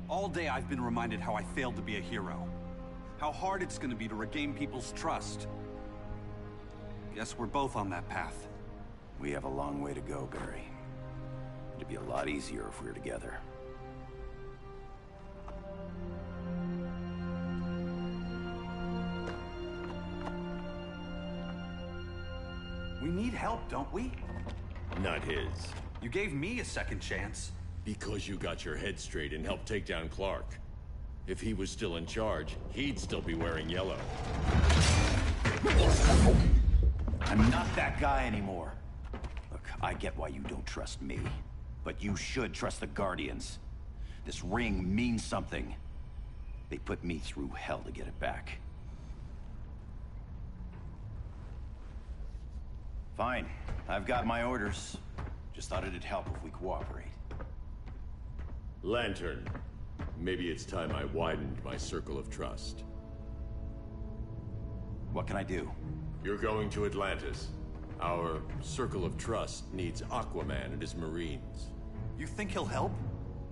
All day I've been reminded how I failed to be a hero. How hard it's gonna be to regain people's trust. Guess we're both on that path. We have a long way to go, Barry. It'd be a lot easier if we were together. We need help, don't we? Not his. You gave me a second chance. Because you got your head straight and helped take down Clark. If he was still in charge, he'd still be wearing yellow. I'm not that guy anymore. Look, I get why you don't trust me. But you should trust the Guardians. This ring means something. They put me through hell to get it back. Fine. I've got my orders. Just thought it'd help if we cooperate. Lantern. Maybe it's time I widened my circle of trust. What can I do? You're going to Atlantis. Our circle of trust needs Aquaman and his Marines. You think he'll help?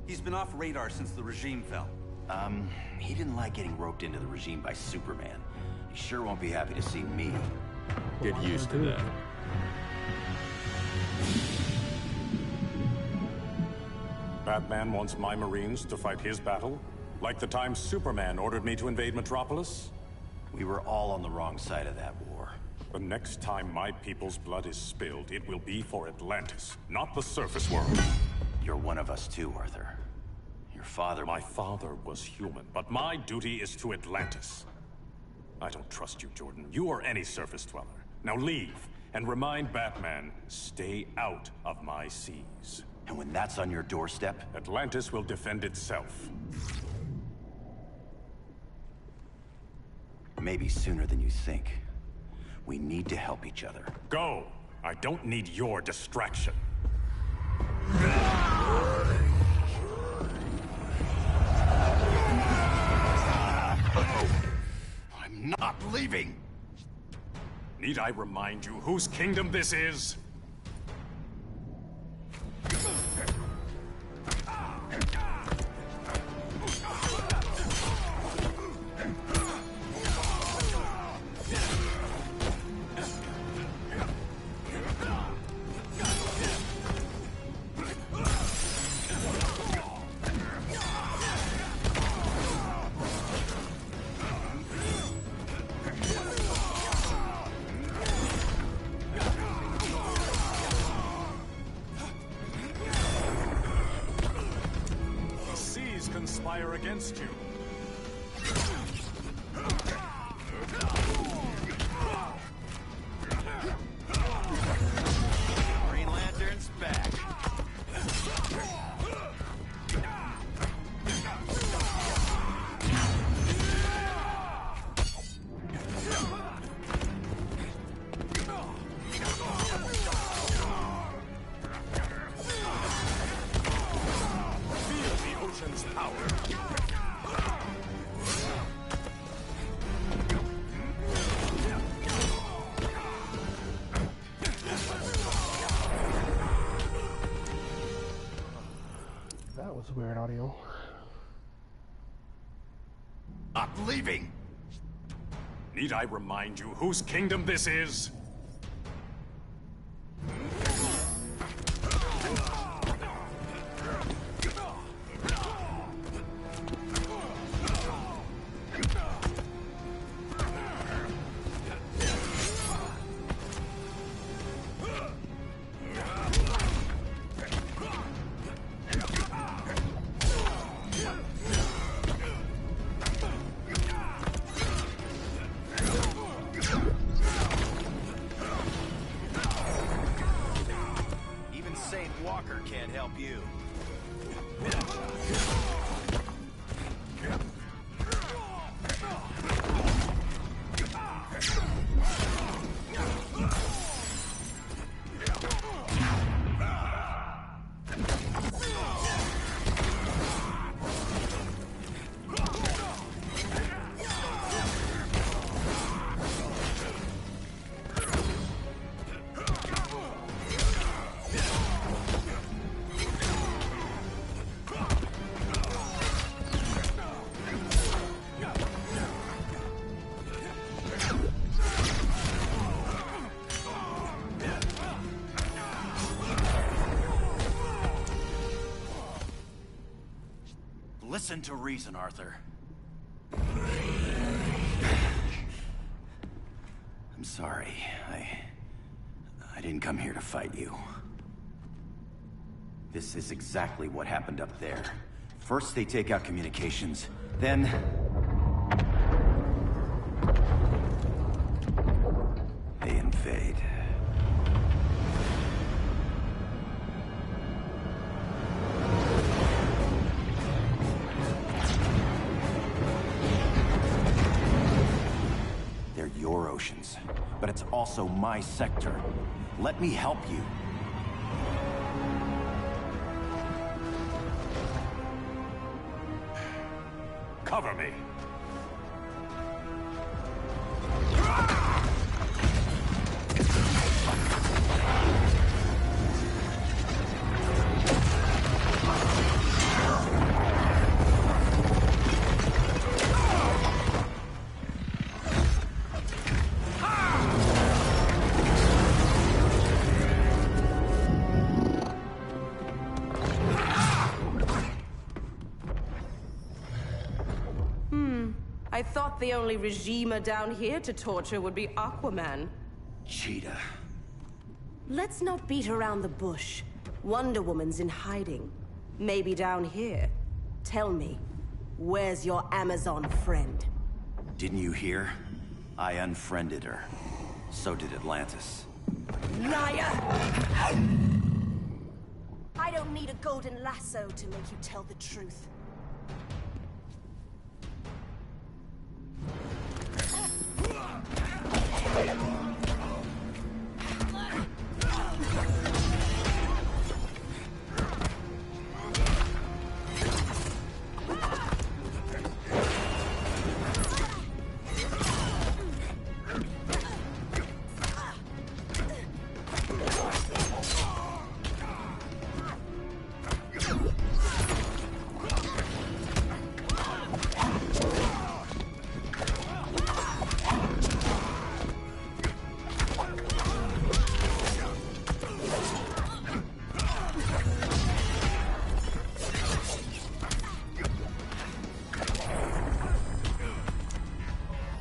He's been off radar since the regime fell. He didn't like getting roped into the regime by Superman. He sure won't be happy to see me. Get used to that. Batman wants my Marines to fight his battle? Like the time Superman ordered me to invade Metropolis? We were all on the wrong side of that war. The next time my people's blood is spilled, it will be for Atlantis, not the surface world. You're one of us too, Arthur. Your father... My father was human, but my duty is to Atlantis. I don't trust you, Jordan. You or any surface dweller. Now leave, and remind Batman, stay out of my seas. And when that's on your doorstep? Atlantis will defend itself. Maybe sooner than you think. We need to help each other. Go! I don't need your distraction. I'm not leaving! Need I remind you whose kingdom this is? fire against you. Green Lantern's back. Feel the ocean's power. That was weird audio. I'm leaving. Need I remind you whose kingdom this is? Even Saint Walker can't help you. Listen to reason, Arthur. I'm sorry. I didn't come here to fight you. This is exactly what happened up there. First they take out communications, then... they invade. They're your oceans, but it's also my sector. Let me help you. Cover me. I thought the only regimer down here to torture would be Aquaman. Cheetah. Let's not beat around the bush. Wonder Woman's in hiding. Maybe down here. Tell me, where's your Amazon friend? Didn't you hear? I unfriended her. So did Atlantis. Liar! I don't need a golden lasso to make you tell the truth.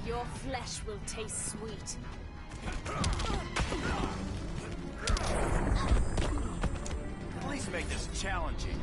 Your flesh will taste sweet. At least make this challenging.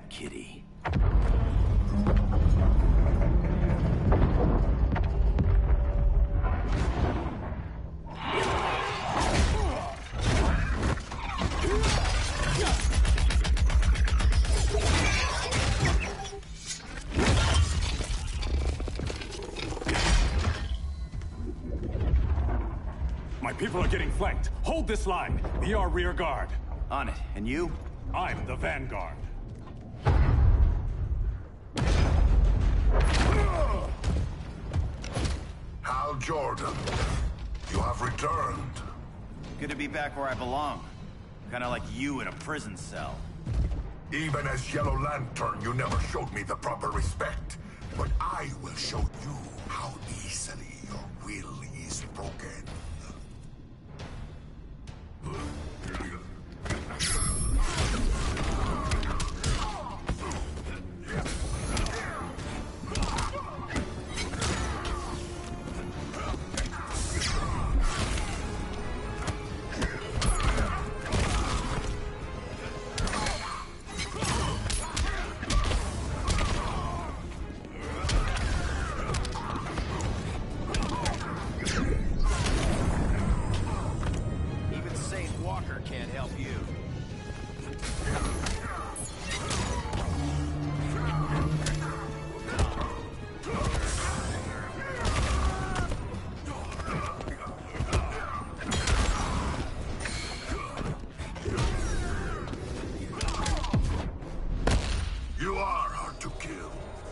bad kitty. My people are getting flanked. Hold this line. Be our rear guard. On it. And you? I'm the vanguard. Hal Jordan, you have returned. Good to be back where I belong. Kinda like you in a prison cell. Even as Yellow Lantern, you never showed me the proper respect. But I will show you how easily your will is broken.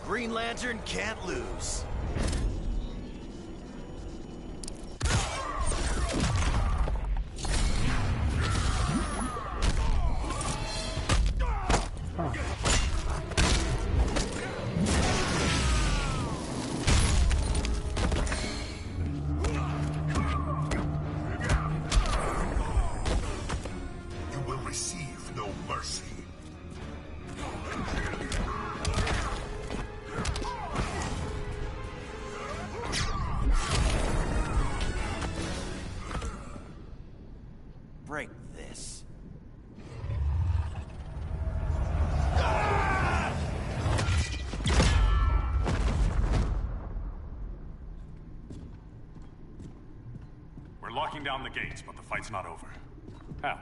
Green Lantern can't lose. You will receive no mercy. Break this. We're locking down the gates, but the fight's not over. Hal.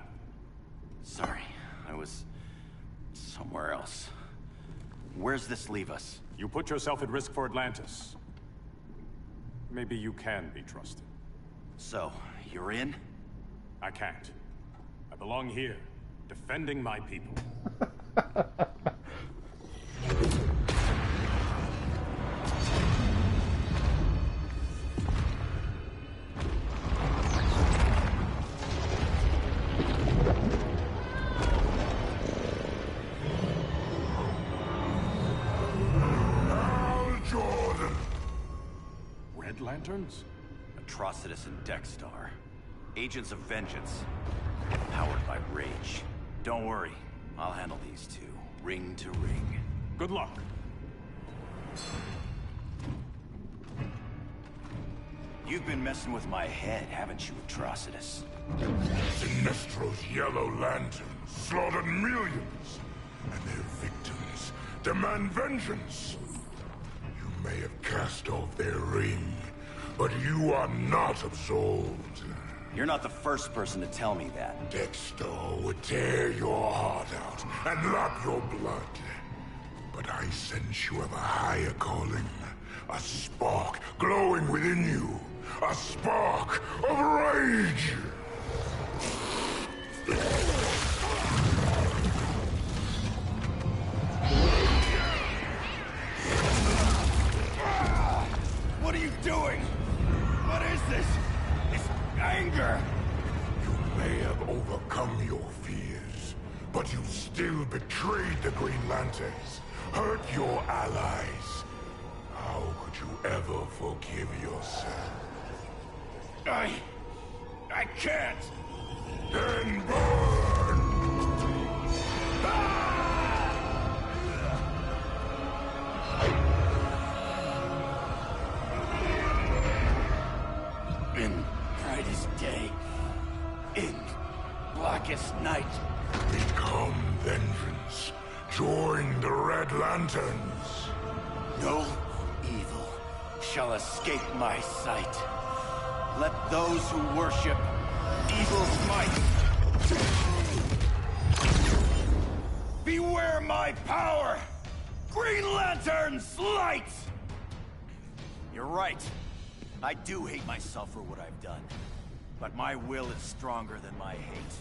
Sorry, I was somewhere else. Where's this leave us? You put yourself at risk for Atlantis. Maybe you can be trusted. So, you're in? I can't. I belong here, defending my people. Hal Jordan! Red Lanterns? Atrocitus and Dexstar. Agents of Vengeance. Powered by rage. Don't worry, I'll handle these two, ring to ring. Good luck. You've been messing with my head, haven't you, Atrocitus? Sinestro's Yellow Lanterns slaughtered millions, and their victims demand vengeance. You may have cast off their ring, but you are not absolved. You're not the first person to tell me that. Dexter would tear your heart out and lap your blood. But I sense you have a higher calling. A spark glowing within you. A spark of rage! What are you doing? What is this? This anger! You may have overcome your fears, but you still betrayed the Green Lanterns, hurt your allies. How could you ever forgive yourself? I can't! Then burn! In brightest day, in blackest night. Become vengeance, Join the Red Lanterns. No evil shall escape my sight. Let those who worship evil's might beware my power! Green Lantern's light! You're right. I do hate myself for what I've done. But my will is stronger than my hate.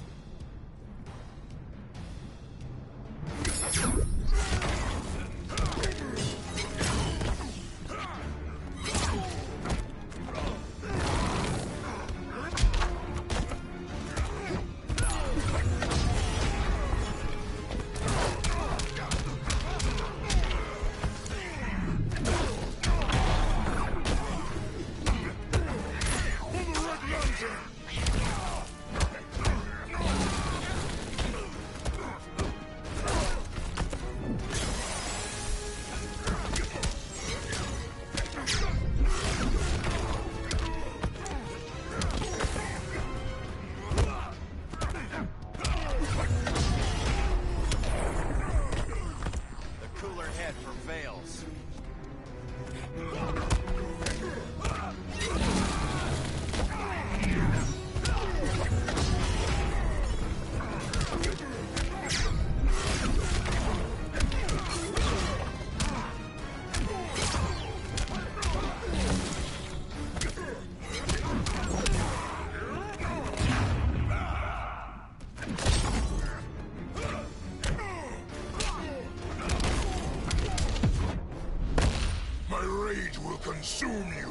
Consume you.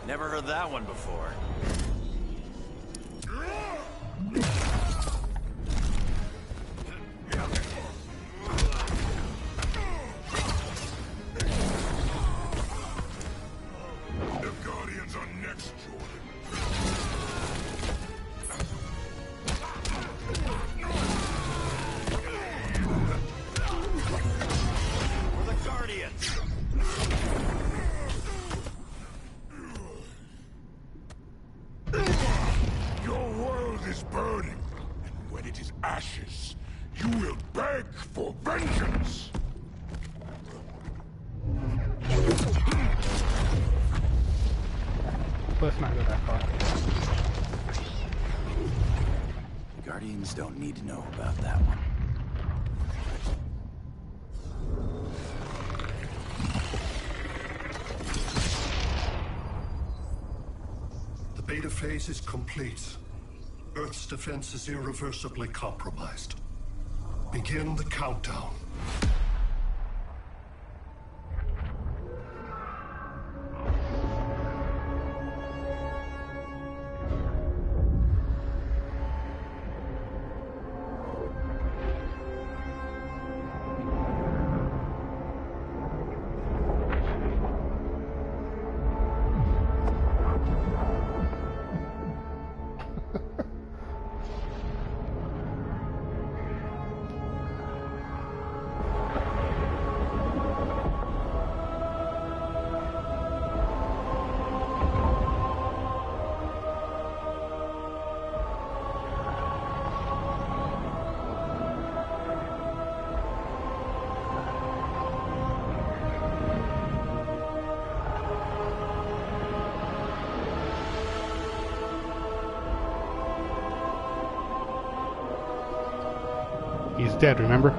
Never heard that one before. The Guardians are next, Jordan. We're the Guardians. Is burning, and when it is ashes, you will beg for vengeance! Let's not go that far. Guardians don't need to know about that one. The beta phase is complete. Earth's defense is irreversibly compromised. Begin the countdown. He's dead, remember?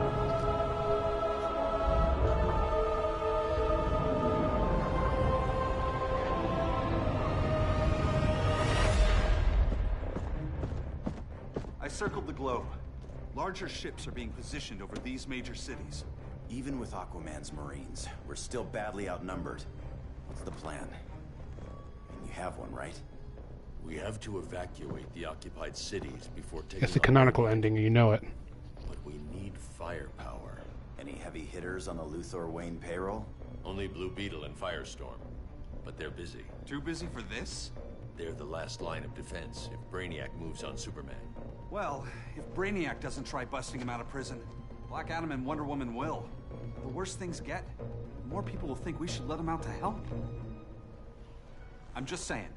I circled the globe. Larger ships are being positioned over these major cities. Even with Aquaman's Marines, we're still badly outnumbered. What's the plan? And you have one, right? We have to evacuate the occupied cities before taking It's the canonical ending, you know it. But we need firepower. Any heavy hitters on the Luthor Wayne payroll? Only Blue Beetle and Firestorm. But they're busy. Too busy for this? They're the last line of defense if Brainiac moves on Superman. Well, if Brainiac doesn't try busting him out of prison, Black Adam and Wonder Woman will. The worse things get, the more people will think we should let him out to help. I'm just saying.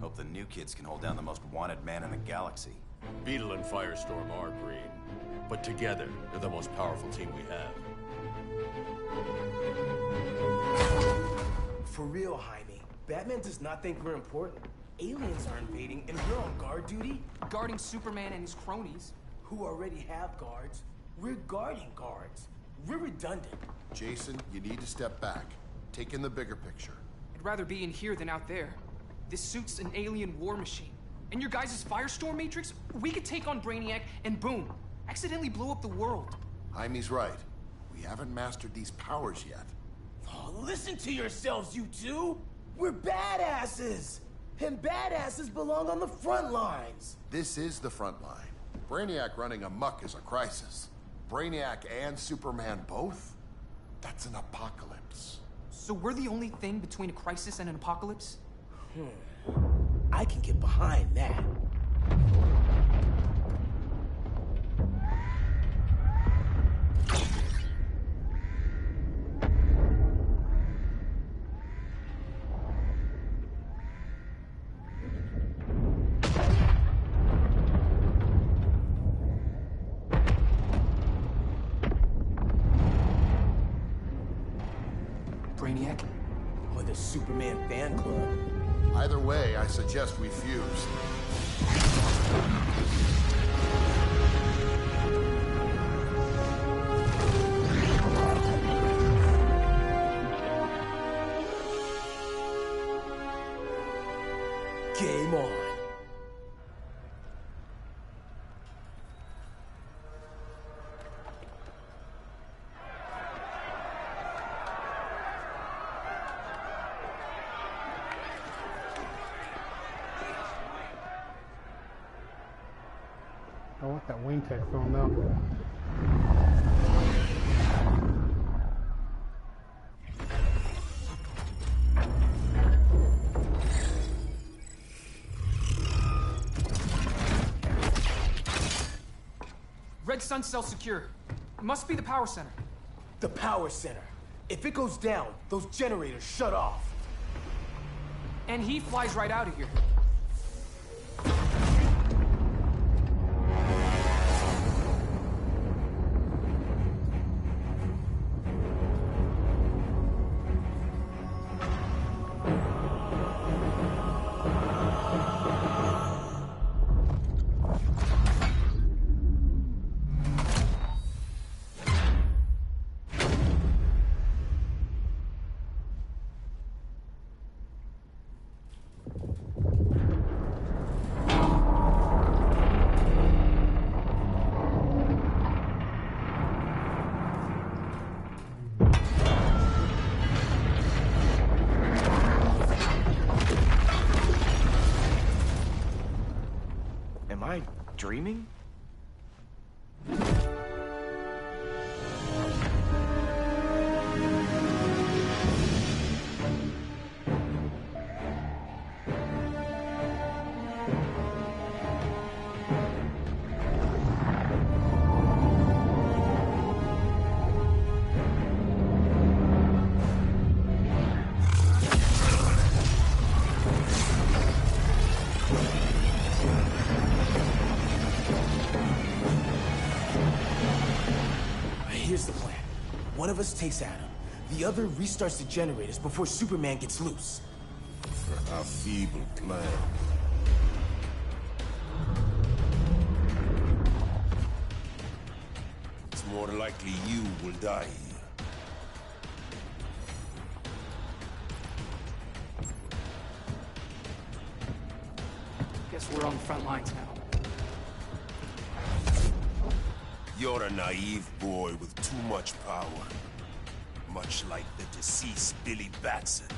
Hope the new kids can hold down the most wanted man in the galaxy. Beetle and Firestorm are green. But together, they're the most powerful team we have. For real, Jaime. Batman does not think we're important. Aliens are invading, and we're on guard duty? Guarding Superman and his cronies. Who already have guards. We're guarding guards. We're redundant. Jason, you need to step back. Take in the bigger picture. I'd rather be in here than out there. This suit's an alien war machine. And your guys' Firestorm Matrix, we could take on Brainiac and boom, accidentally blow up the world. Jaime's right. We haven't mastered these powers yet. Oh, listen to yourselves, you two! We're badasses! And badasses belong on the front lines! This is the front line. Brainiac running amok is a crisis. Brainiac and Superman both? That's an apocalypse. So we're the only thing between a crisis and an apocalypse? I can get behind that. Brainiac? Or the Superman fan club? Either way, I suggest we fuse. Game on. I want that wing tech film though. Red Sun cell secure. It must be the power center. The power center. If it goes down, those generators shut off. And he flies right out of here. Am I dreaming? Here's the plan. One of us takes Adam. The other restarts the generators before Superman gets loose. A feeble plan. It's more likely you will die here. Guess we're on the front lines now. You're a naive boy with too much power. Much like the deceased Billy Batson.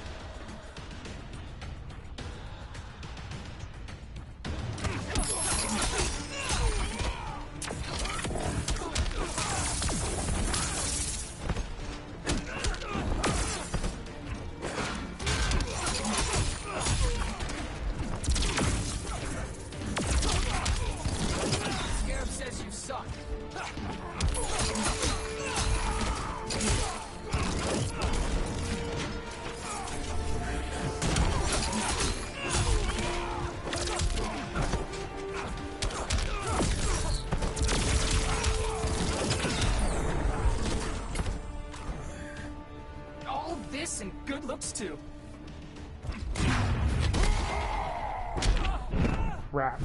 Scarab says you suck. fists and good looks too. Rap.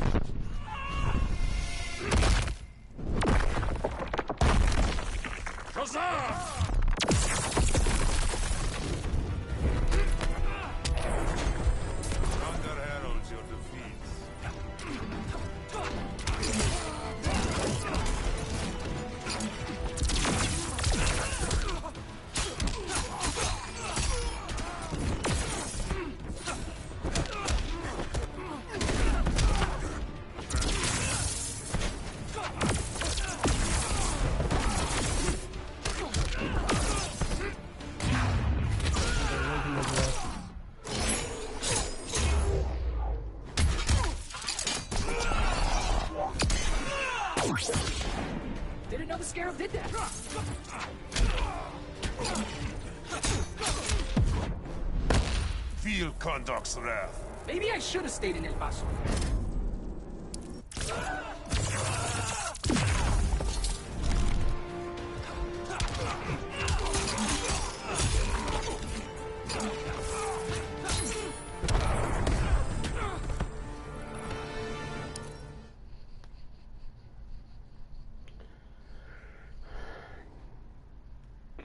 Thunder heralds your defeats. Didn't know the Scarab did that. Feel Conduct's wrath. Maybe I should have stayed in El Paso.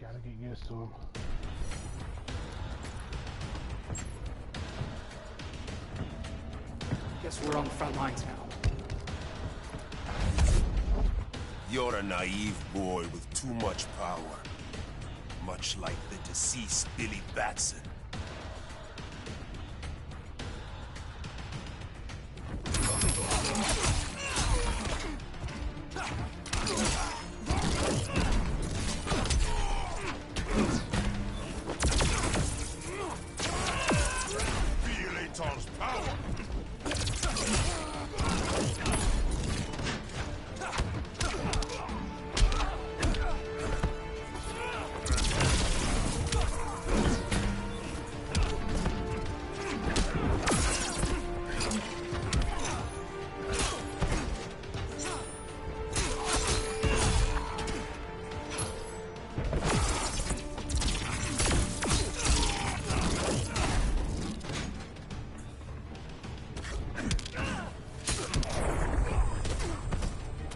Gotta get used to him. Guess we're on the front lines now. You're a naive boy with too much power. Much like the deceased Billy Batson. Feel Aton's power.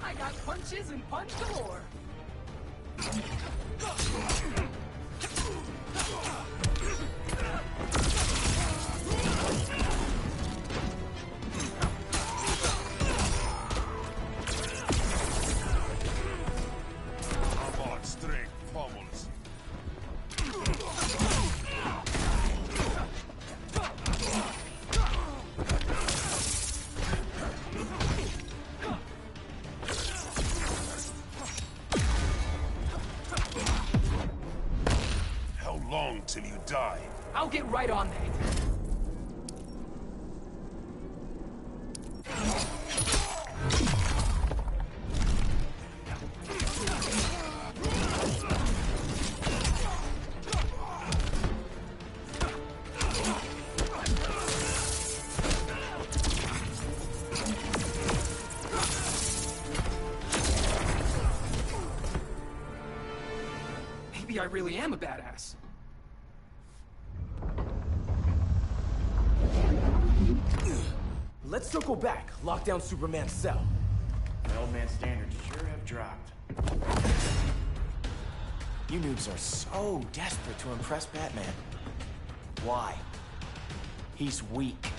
I got punches and punch galore. Avant strength pummels. How long till you die? I'll get right on that. Maybe I really am a badass. Let's circle back. Lock down Superman's cell. The old man's standards sure have dropped. You noobs are so desperate to impress Batman. Why? He's weak.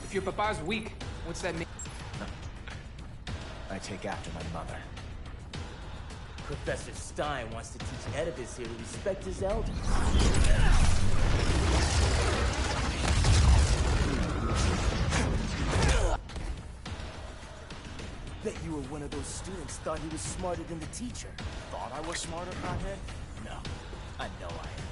If your papa's weak, what's that mean? I take after my mother. Professor Stein wants to teach Oedipus here to respect his elders. Bet you were one of those students thought he was smarter than the teacher. Thought I was smarter, pothead? No, I know I am.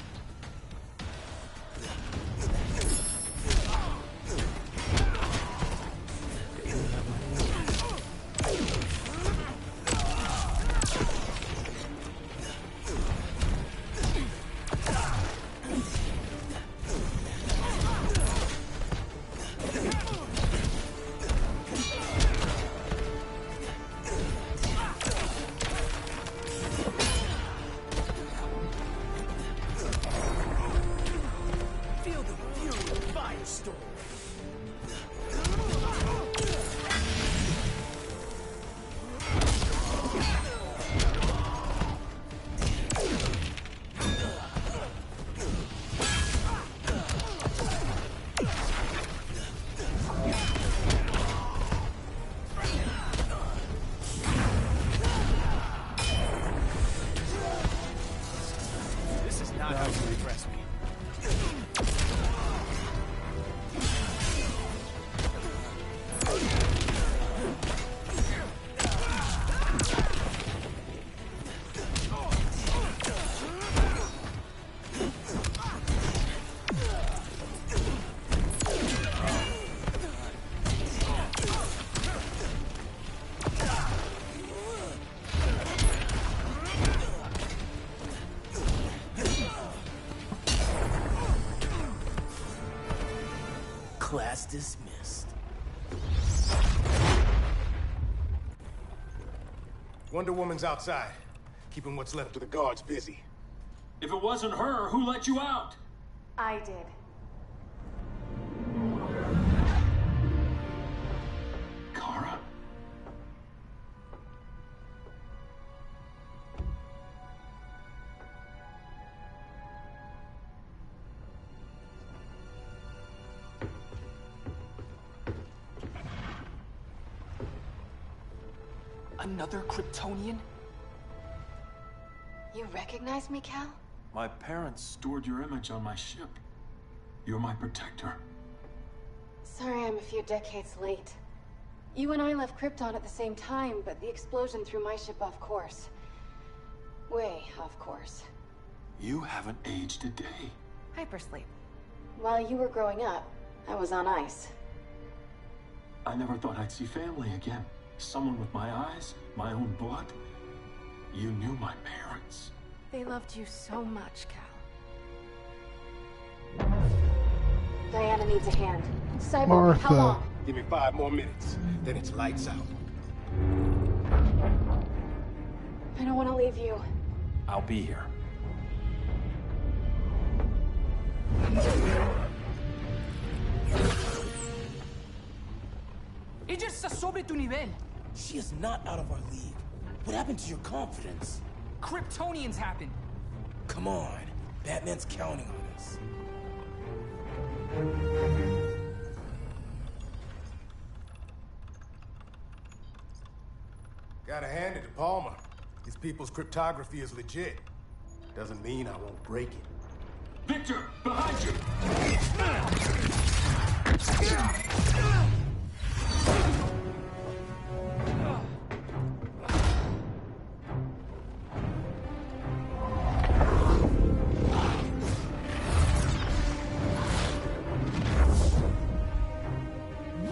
This is not going to impress me. Class dismissed. Wonder Woman's outside, keeping what's left of the guards busy. If it wasn't her, who let you out? I did. Kara? Another Kryptonian? You recognize me, Cal? My parents stored your image on my ship. You're my protector. Sorry I'm a few decades late. You and I left Krypton at the same time, but the explosion threw my ship off course. Way off course. You haven't aged a day. Hypersleep. While you were growing up, I was on ice. I never thought I'd see family again. Someone with my eyes, my own blood. You knew my parents. They loved you so much, Cal. Diana needs a hand. Cyborg, how long? Give me 5 more minutes, then it's lights out. I don't want to leave you. I'll be here. Ella está sobre tu nivel. She is not out of our league. What happened to your confidence? Kryptonians happen. Come on. Batman's counting on us. Gotta hand it to Palmer. These people's cryptography is legit. Doesn't mean I won't break it. Victor, behind you!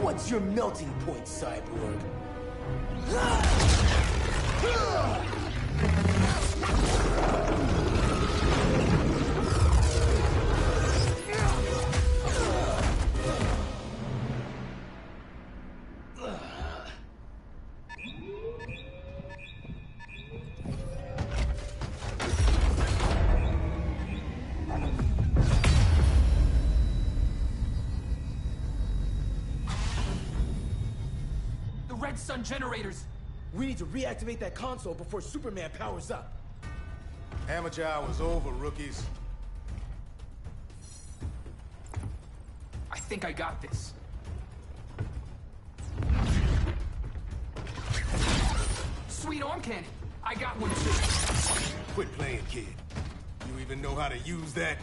What's your melting point, Cyborg? Red Sun generators! We need to reactivate that console before Superman powers up. Amateur hour's over, rookies. I think I got this. Sweet arm cannon! I got one too. Quit playing, kid. You even know how to use that?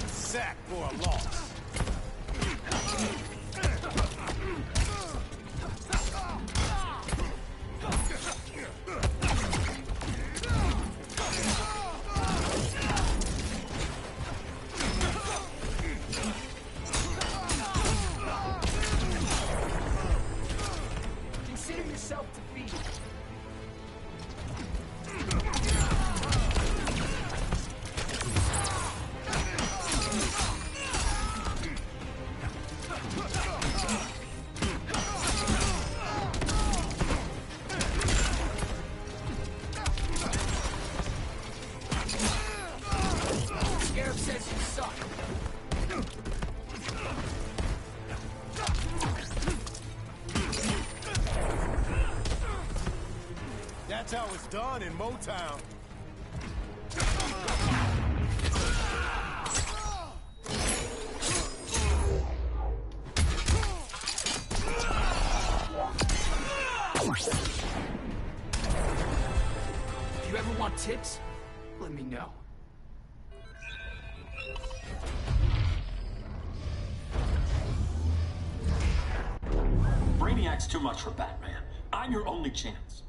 Sack for a loss. That's how it's done in Motown. If you ever want tips, let me know. Brainiac's too much for Batman. I'm your only chance.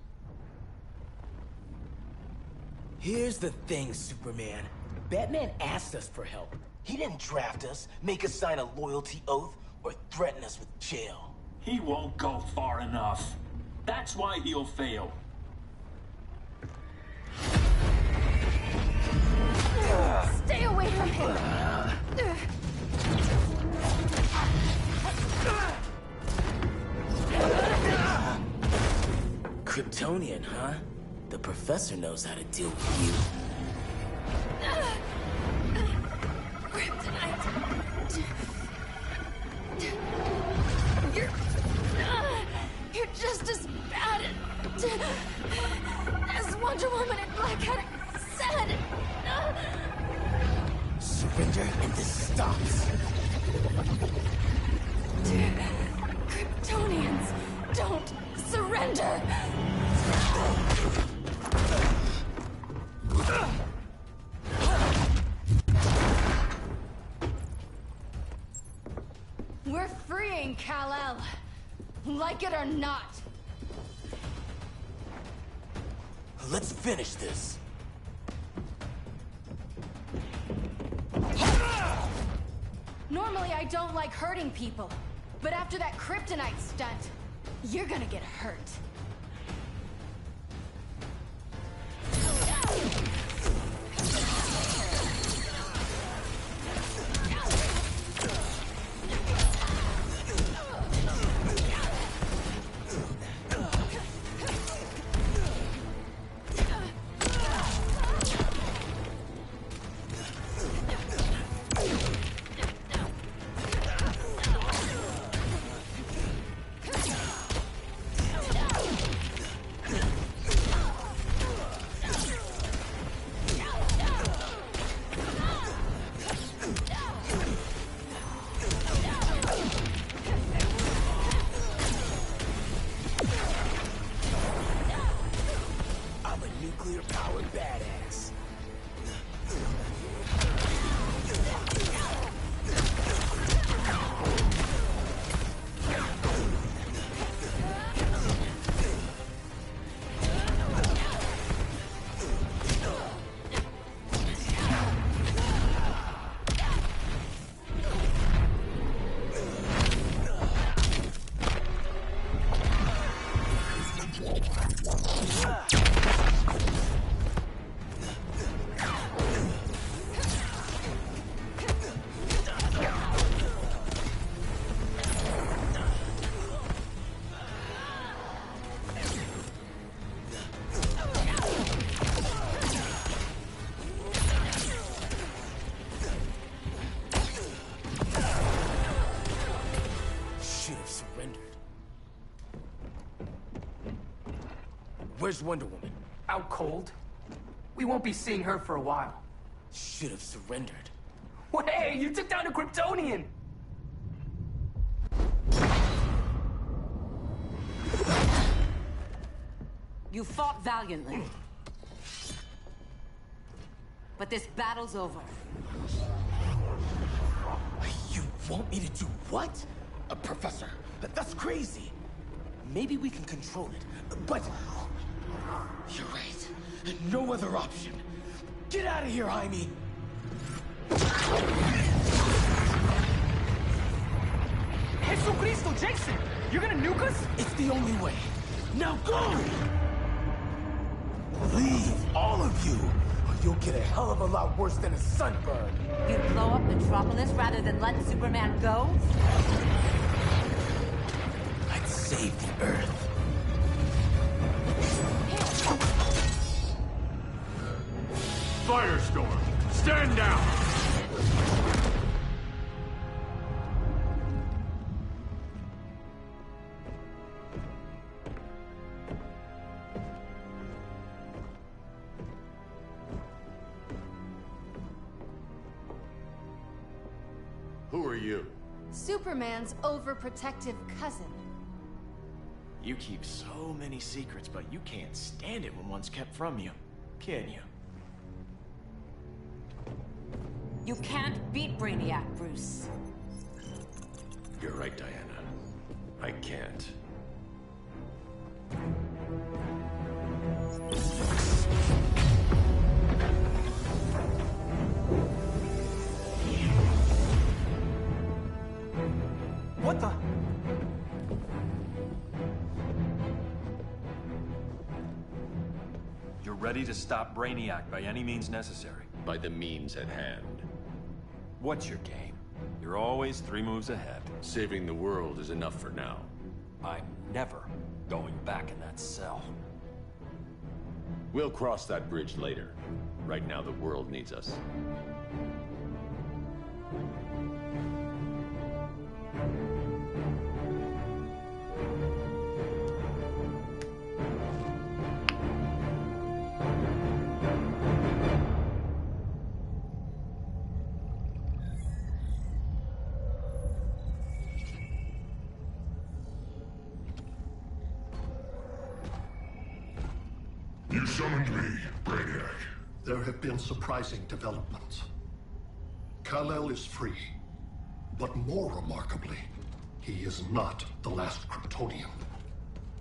Here's the thing, Superman. Batman asked us for help. He didn't draft us, make us sign a loyalty oath, or threaten us with jail. He won't go far enough. That's why he'll fail. Stay away from him! Kryptonian, huh? The professor knows how to deal with you. Kryptonite! You're just as bad as Wonder Woman and Black Cat said. Surrender and this stops. Kryptonians, don't surrender! We're freeing Kal-El, like it or not. Let's finish this. Normally I don't like hurting people, but after that kryptonite stunt, you're gonna get hurt. nuclear-powered badass. Where's Wonder Woman? Out cold. We won't be seeing her for a while. Should have surrendered. Well, hey, you took down a Kryptonian! You fought valiantly. But this battle's over. You want me to do what? Professor, that's crazy. Maybe we can control it, but... You're right. No other option. Get out of here, Jaime! Jesucristo, Jason! You're gonna nuke us? It's the only way. Now go! Leave, all of you, or you'll get a hell of a lot worse than a sunburn. You'd blow up Metropolis rather than let Superman go? I'd save the Earth. Firestorm, stand down! you? Superman's overprotective cousin. You keep so many secrets, but you can't stand it when one's kept from you, can you? You can't beat Brainiac, Bruce. You're right, Diana. I can't. What the? You're ready to stop Brainiac by any means necessary. By the means at hand. What's your game? You're always 3 moves ahead. Saving the world is enough for now. I'm never going back in that cell. We'll cross that bridge later. Right now, the world needs us. You summoned me, Brainiac. There have been surprising developments. Kal-El is free, but more remarkably, he is not the last Kryptonian.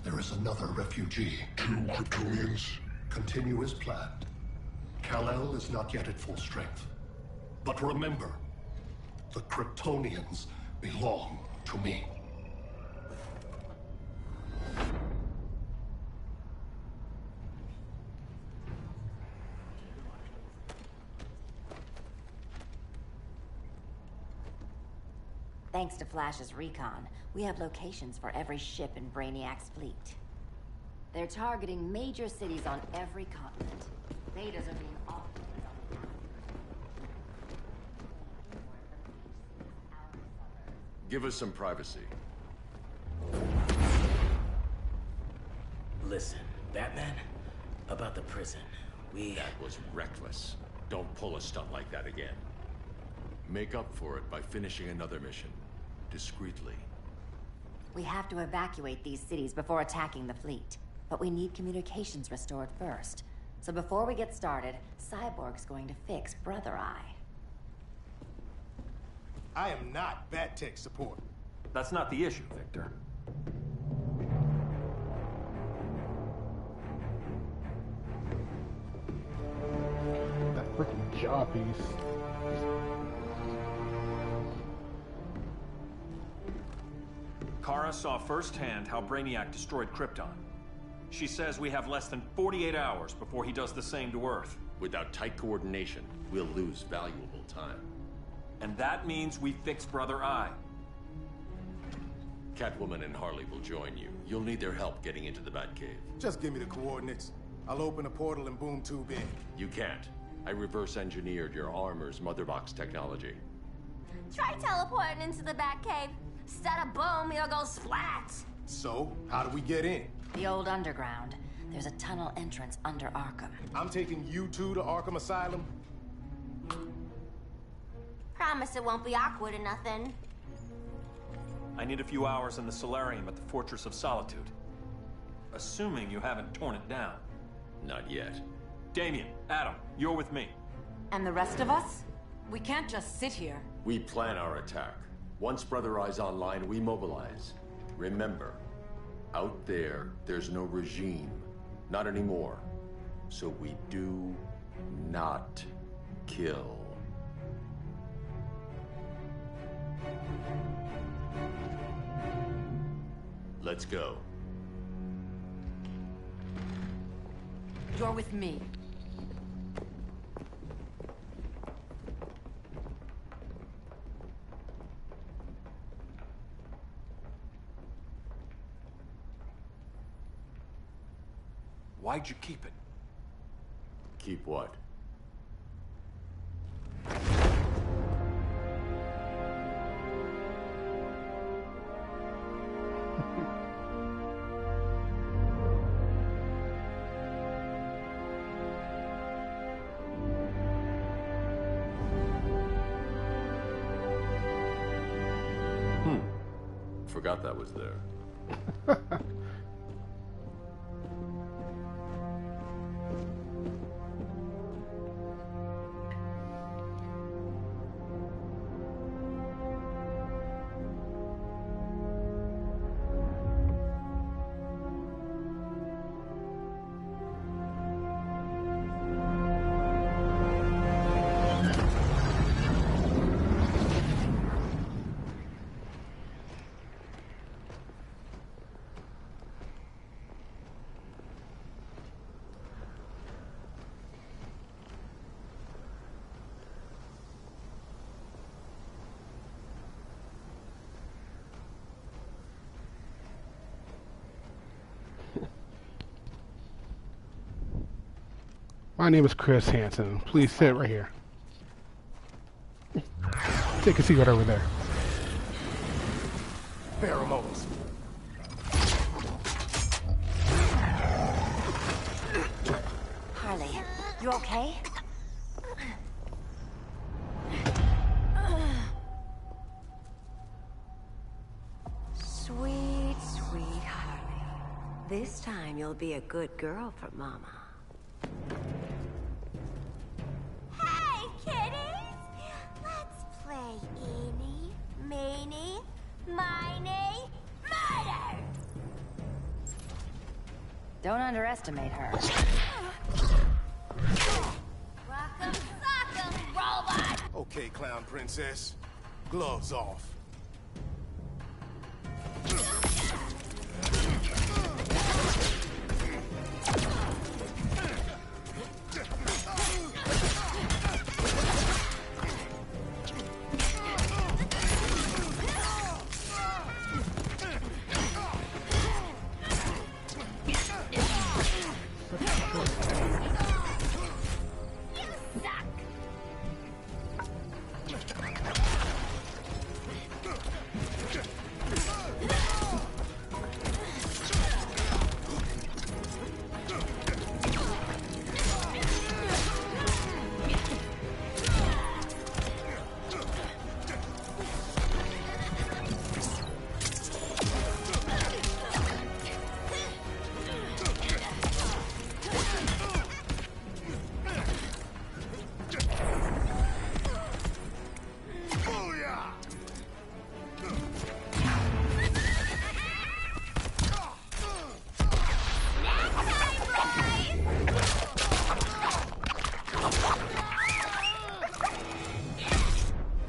There is another refugee. 2 Kryptonians? Continue as planned. Kal-El is not yet at full strength. But remember, the Kryptonians belong to me. Thanks to Flash's recon, we have locations for every ship in Brainiac's fleet. They're targeting major cities on every continent. Betas are being offered on the Give us some privacy. Listen, Batman, about the prison, That was reckless. Don't pull a stunt like that again. Make up for it by finishing another mission. Discreetly. We have to evacuate these cities before attacking the fleet. But we need communications restored first. So before we get started, Cyborg's going to fix Brother Eye. I am not Bat Tech support. That's not the issue, Victor. That freaking jaw piece. Kara saw firsthand how Brainiac destroyed Krypton. She says we have less than 48 hours before he does the same to Earth. Without tight coordination, we'll lose valuable time. And that means we fix Brother Eye. Catwoman and Harley will join you. You'll need their help getting into the Batcave. Just give me the coordinates. I'll open a portal and boom tube in. You can't. I reverse engineered your armor's motherbox technology. Try teleporting into the Batcave. Instead of boom, you'll go splat. So, how do we get in? The old underground. There's a tunnel entrance under Arkham. I'm taking you two to Arkham Asylum. Promise it won't be awkward or nothing. I need a few hours in the solarium at the Fortress of Solitude. Assuming you haven't torn it down. Not yet. Damien, Adam, you're with me. And the rest of us? We can't just sit here. We plan our attack. Once Brother Eye's online, we mobilize. Remember, out there's no regime. Not anymore. So we do not kill. Let's go. You're with me. Why'd you keep it? Keep what? forgot that was there. My name is Chris Hansen. Please sit right here. Take a seat right over there. Pheromones. Harley, you okay? Sweet, sweet Harley. This time you'll be a good girl for Mama. Hey, kiddies! Let's play eeny, meeny, miny, murder! Don't underestimate her. Rock'em sock'em, robot! Okay, clown princess. Gloves off.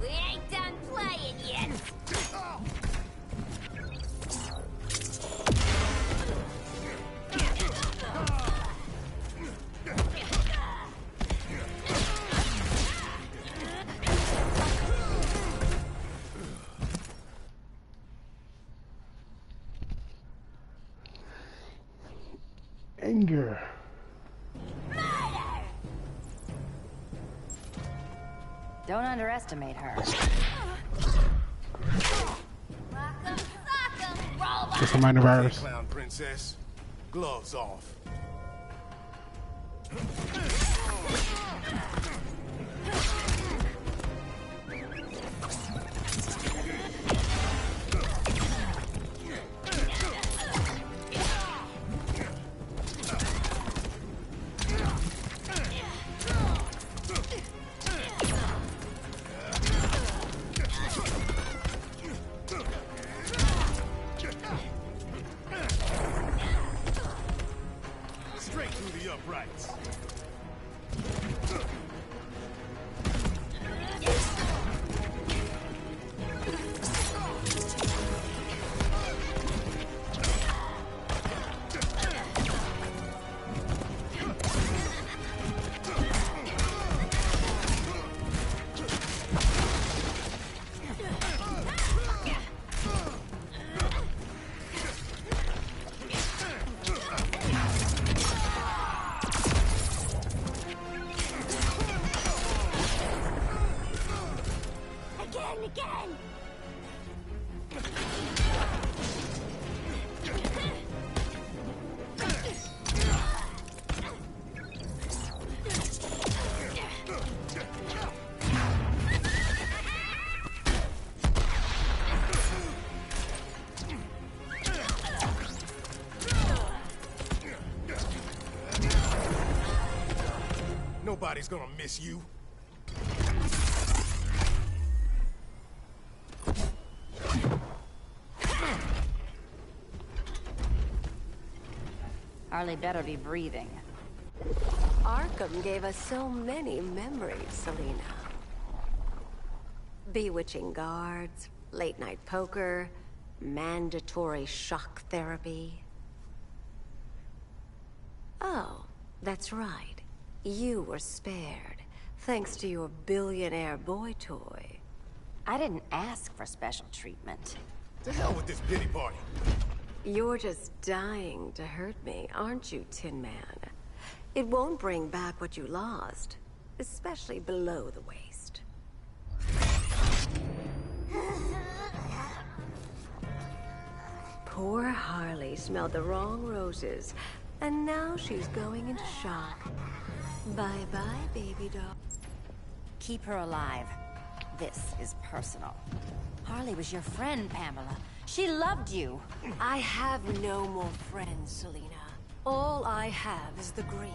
We ain't done playing yet! Anger. Don't underestimate her. Rock'em sock'em, robot! Just a minor virus. Clown princess. Gloves off. Straight through the uprights. nobody's gonna miss you. Harley better be breathing. Arkham gave us so many memories, Selina. Bewitching guards, late-night poker, mandatory shock therapy. Oh, that's right. You were spared, thanks to your billionaire boy toy. I didn't ask for special treatment. To hell with this pity party. You're just dying to hurt me, aren't you, Tin Man? It won't bring back what you lost, especially below the waist. Poor Harley smelled the wrong roses, and now she's going into shock. Bye-bye, baby doll. Keep her alive. This is personal. Harley was your friend, Pamela. She loved you. I have no more friends, Selina. All I have is the green.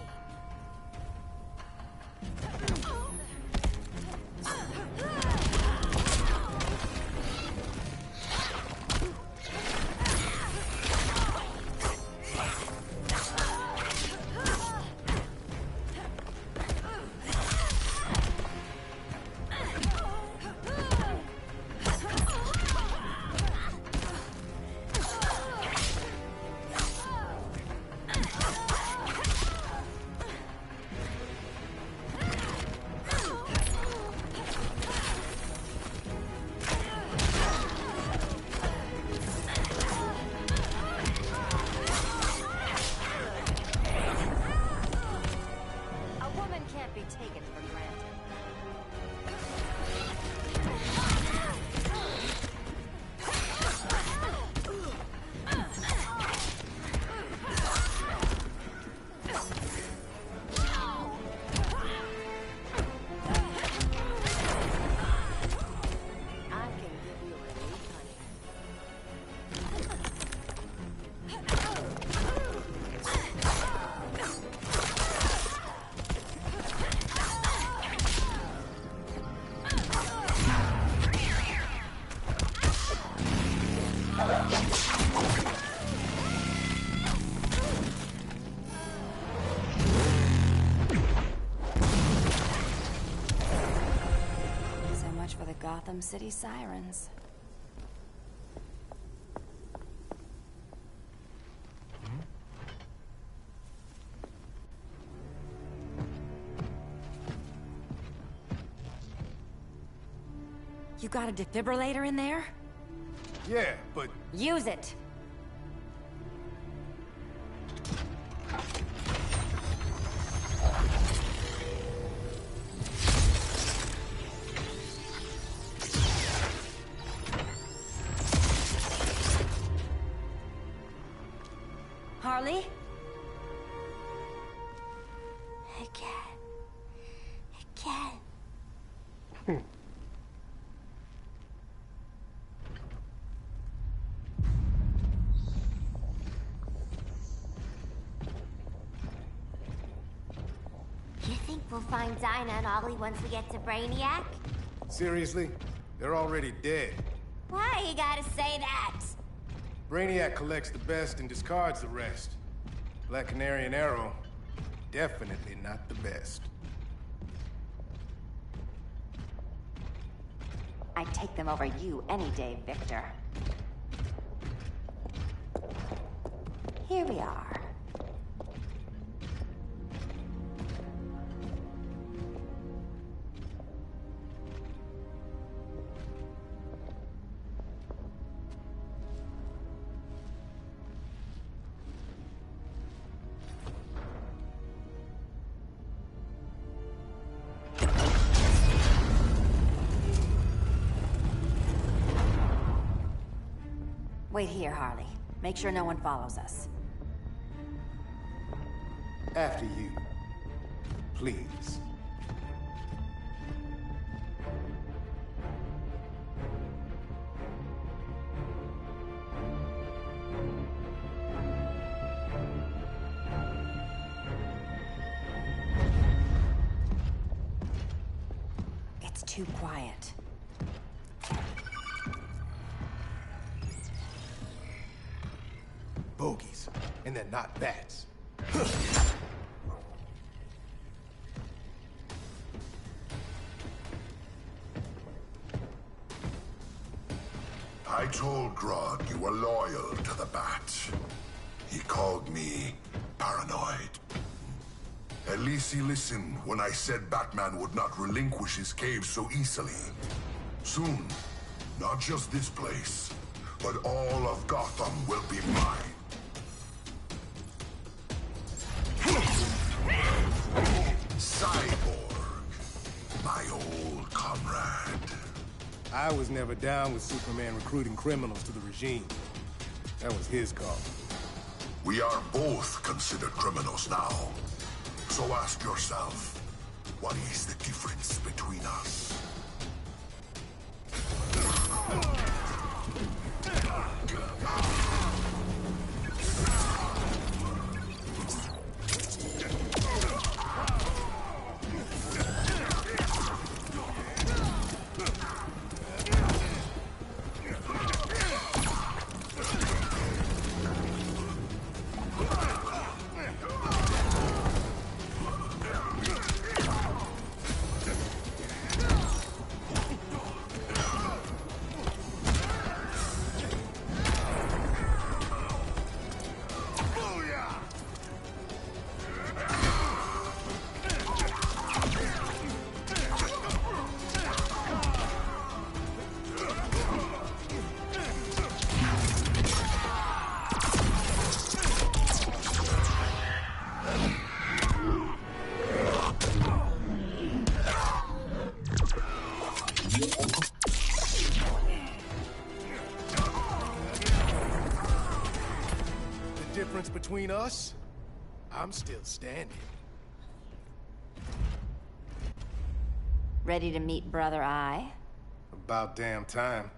Gotham City sirens. You got a defibrillator in there? Yeah, but... Use it! Harley? I can't. I can't. You think we'll find Dinah and Ollie once we get to Brainiac? Seriously? They're already dead. Why you gotta say that? Brainiac collects the best and discards the rest. Black Canary and Arrow, definitely not the best. I'd take them over you any day, Victor. Here we are. Wait here, Harley. Make sure no one follows us. After you. Please. too quiet. Bogies, and they're not bats. I told Grodd you were loyal to the Bat. He called me paranoid. At least he listened when I said Batman would not relinquish his cave so easily. Soon, not just this place, but all of Gotham will be mine. Cyborg, my old comrade. I was never down with Superman recruiting criminals to the regime. That was his call. We are both considered criminals now. So ask yourself, what is the difference between us? Between us, I'm still standing. Ready to meet Brother Eye? About damn time.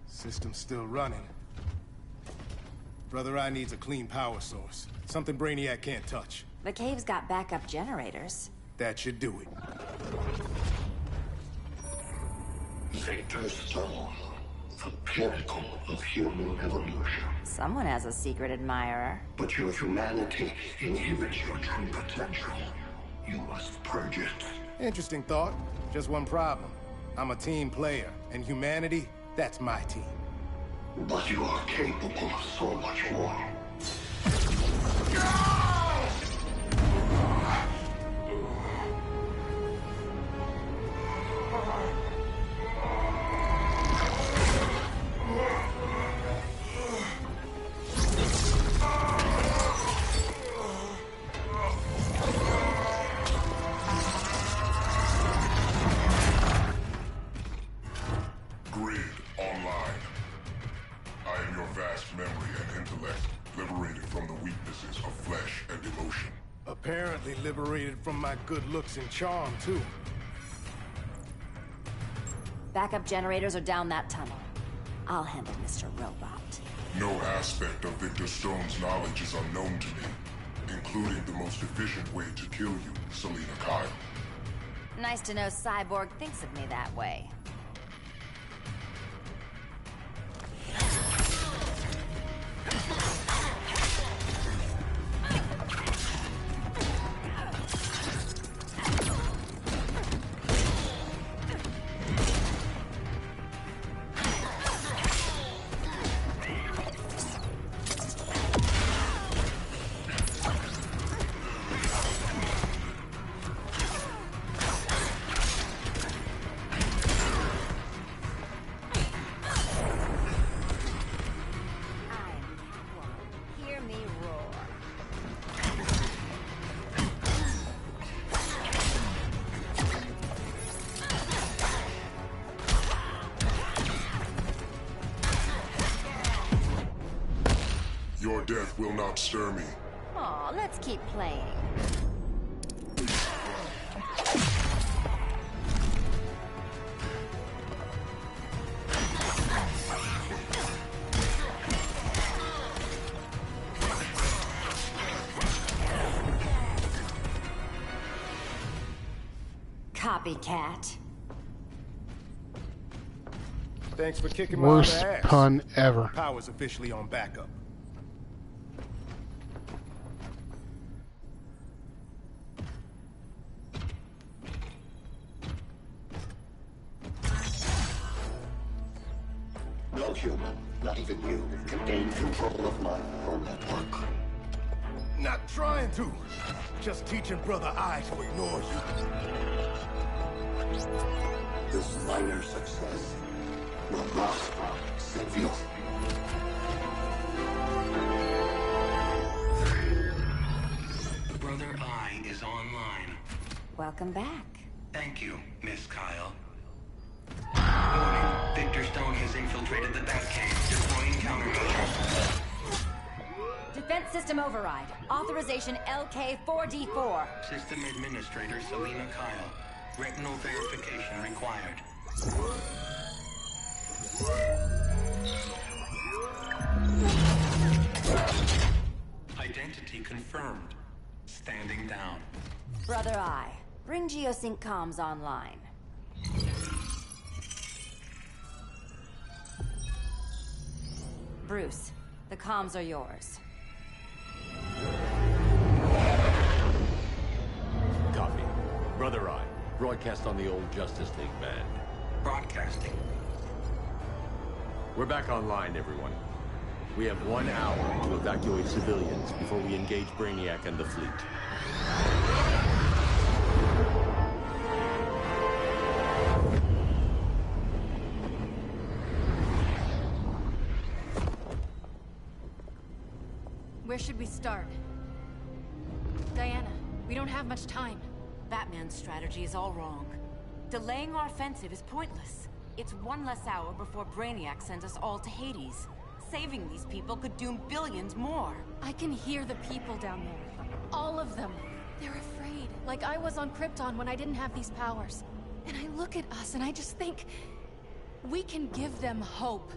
System's still running. Brother Eye needs a clean power source. Something Brainiac can't touch. The cave's got backup generators. That should do it. Victor Stone, the pinnacle of human evolution. Someone has a secret admirer. But your humanity inhibits your true potential. You must purge it. Interesting thought. Just one problem. I'm a team player, and humanity, that's my team. But you are capable of so much more. Apparently liberated from my good looks and charm, too. Backup generators are down that tunnel. I'll handle Mr. Robot. No aspect of Victor Stone's knowledge is unknown to me, including the most efficient way to kill you, Selina Kyle. Nice to know Cyborg thinks of me that way. Your death will not stir me. Aw, let's keep playing. Copycat. Thanks for kicking my Worst ass. pun ever. Power's officially on backup. No human, not even you, can gain control of my neural network. Not trying to. Just teaching Brother Eye to ignore you. This minor success will not save you. Brother Eye is online. Welcome back. Thank you, Miss Kyle. Warning, Victor Stone has infiltrated the Batcave, deploying countermeasures. Defense system override. Authorization LK4D4. System Administrator Selena Kyle. Retinal verification required. Identity confirmed. Standing down. Brother Eye, bring Geosync comms online. Bruce, the comms are yours. Copy. Brother Eye, broadcast on the old Justice League band. Broadcasting. We're back online, everyone. We have 1 hour to evacuate civilians before we engage Brainiac and the fleet. Where should we start? Diana, we don't have much time. Batman's strategy is all wrong. Delaying our offensive is pointless. It's 1 less hour before Brainiac sends us all to Hades. Saving these people could doom billions more. I can hear the people down there. All of them. They're afraid, like I was on Krypton when I didn't have these powers. And I look at us and I just think, we can give them hope.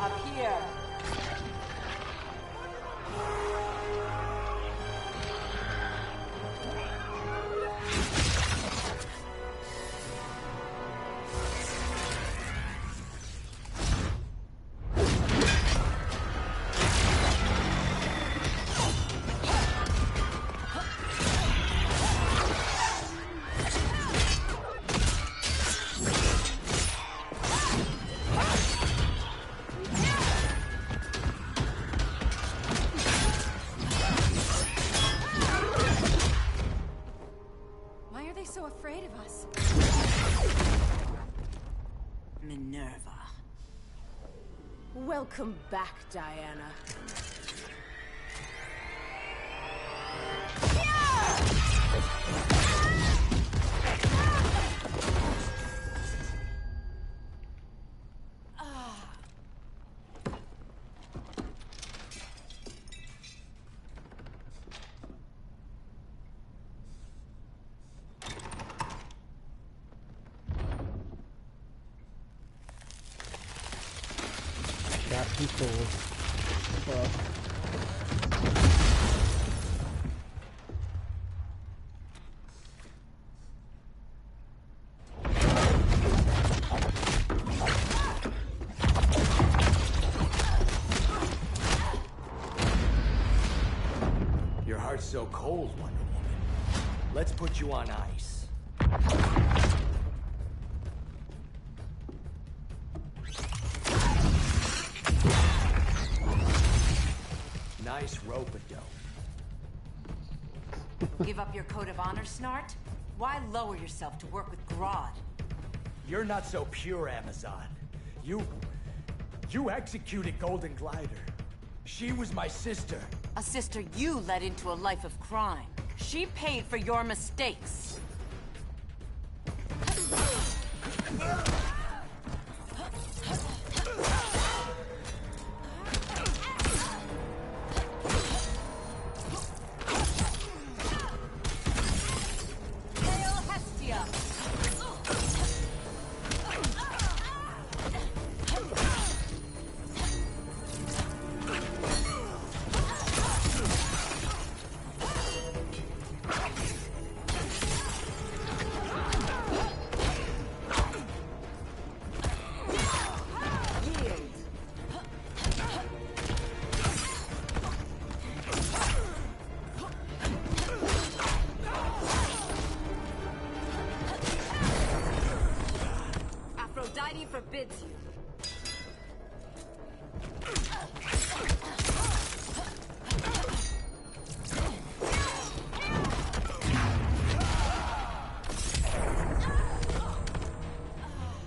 Up here. Why are they so afraid of us? Minerva. Welcome back, Diana. Captain Soul. Your heart's so cold, Wonder Woman. Let's put you on ice. Nice rope-a-dope. Give up your code of honor, Snart? Why lower yourself to work with Grodd? You're not so pure, Amazon. You executed Golden Glider. She was my sister. A sister you led into a life of crime. She paid for your mistakes. Hail Hestia! forbids you.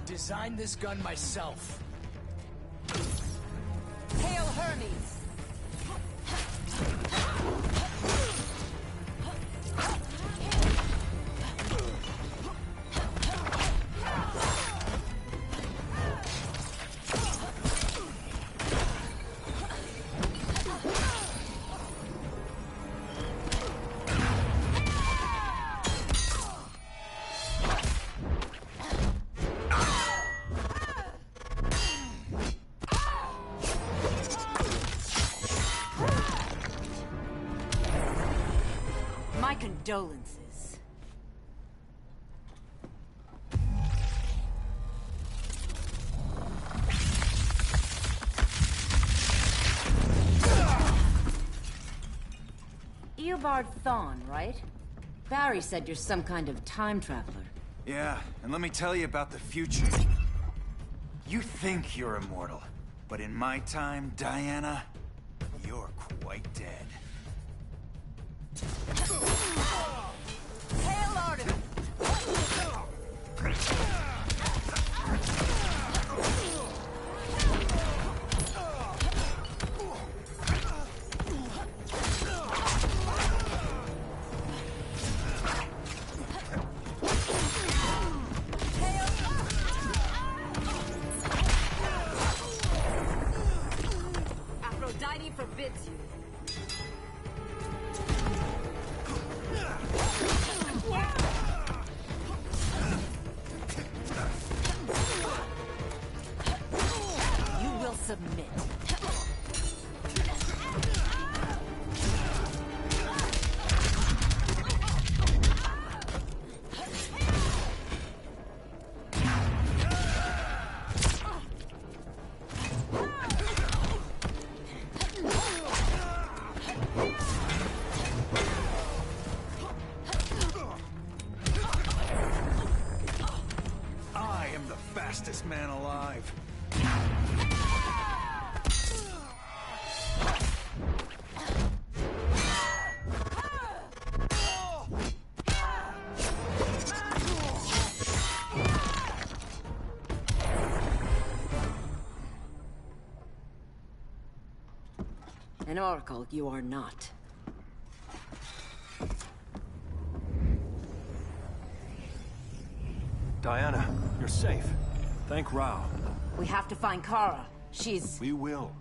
Designed this gun myself. Hail Hermes! My condolences. Eobard Thawne, right? Barry said you're some kind of time traveler. Yeah, and let me tell you about the future. You think you're immortal, but in my time, Diana, you're quite dead. Hail Artemis! Aphrodite forbids you. You will submit. I am the fastest man alive. An oracle you are not. Diana, you're safe. Thank Rao. We have to find Kara. She's... We will.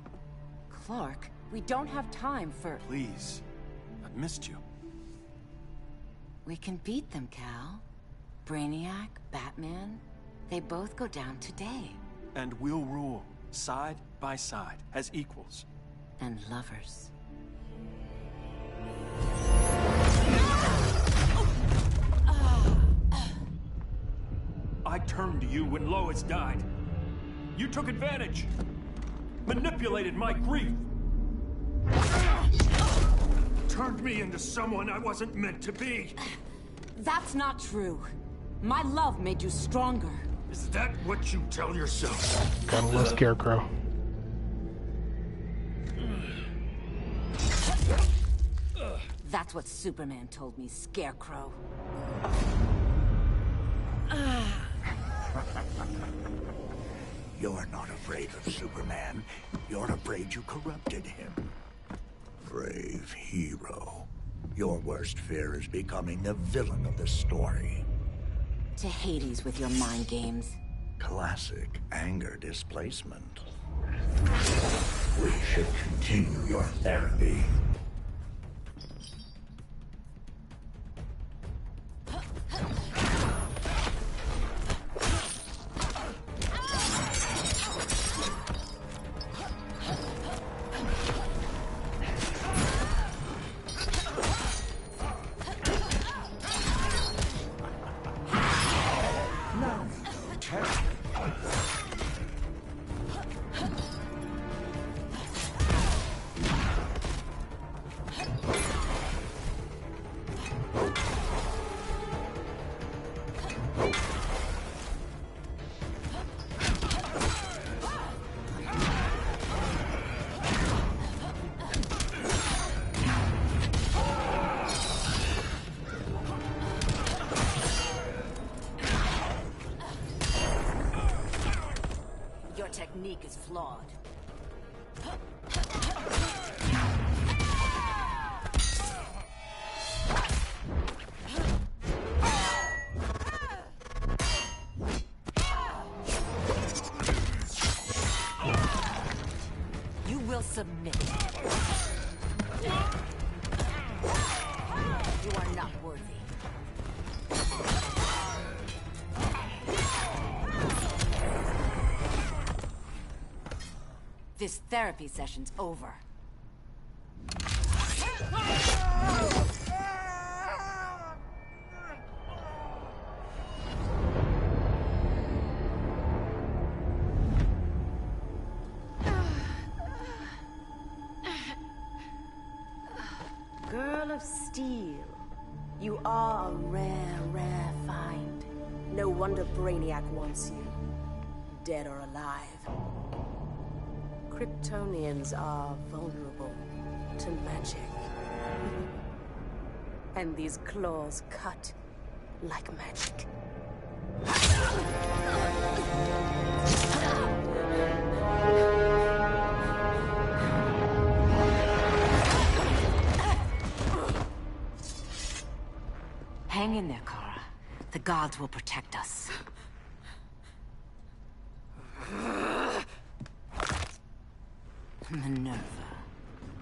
Clark, we don't have time for... Please. I've missed you. We can beat them, Cal. Brainiac, Batman, they both go down today. And we'll rule, side by side, as equals. And lovers. I turned to you when Lois died. You took advantage. Manipulated my grief. Turned me into someone I wasn't meant to be. That's not true. My love made you stronger. Is that what you tell yourself? Gotta love Scarecrow. That's what Superman told me, Scarecrow. You're not afraid of Superman. You're afraid you corrupted him. Brave hero. Your worst fear is becoming the villain of the story. To Hades with your mind games. Classic anger displacement. We should continue your therapy. take is flawed. You will submit. You are not worthy. This therapy session's over. Girl of Steel, you are a rare, rare find. No wonder Brainiac wants you, dead or alive. Kryptonians are vulnerable to magic. And these claws cut like magic. Hang in there, Kara. The gods will protect us. Minerva.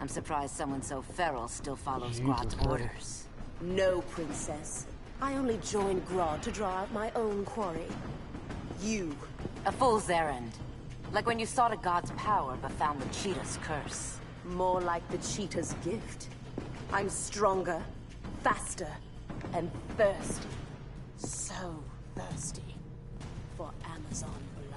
I'm surprised someone so feral still follows Grodd's orders. No, princess. I only joined Grodd to draw out my own quarry. You. A fool's errand. Like when you sought a god's power but found the cheetah's curse. More like the cheetah's gift. I'm stronger, faster, and thirsty. So thirsty for Amazon blood.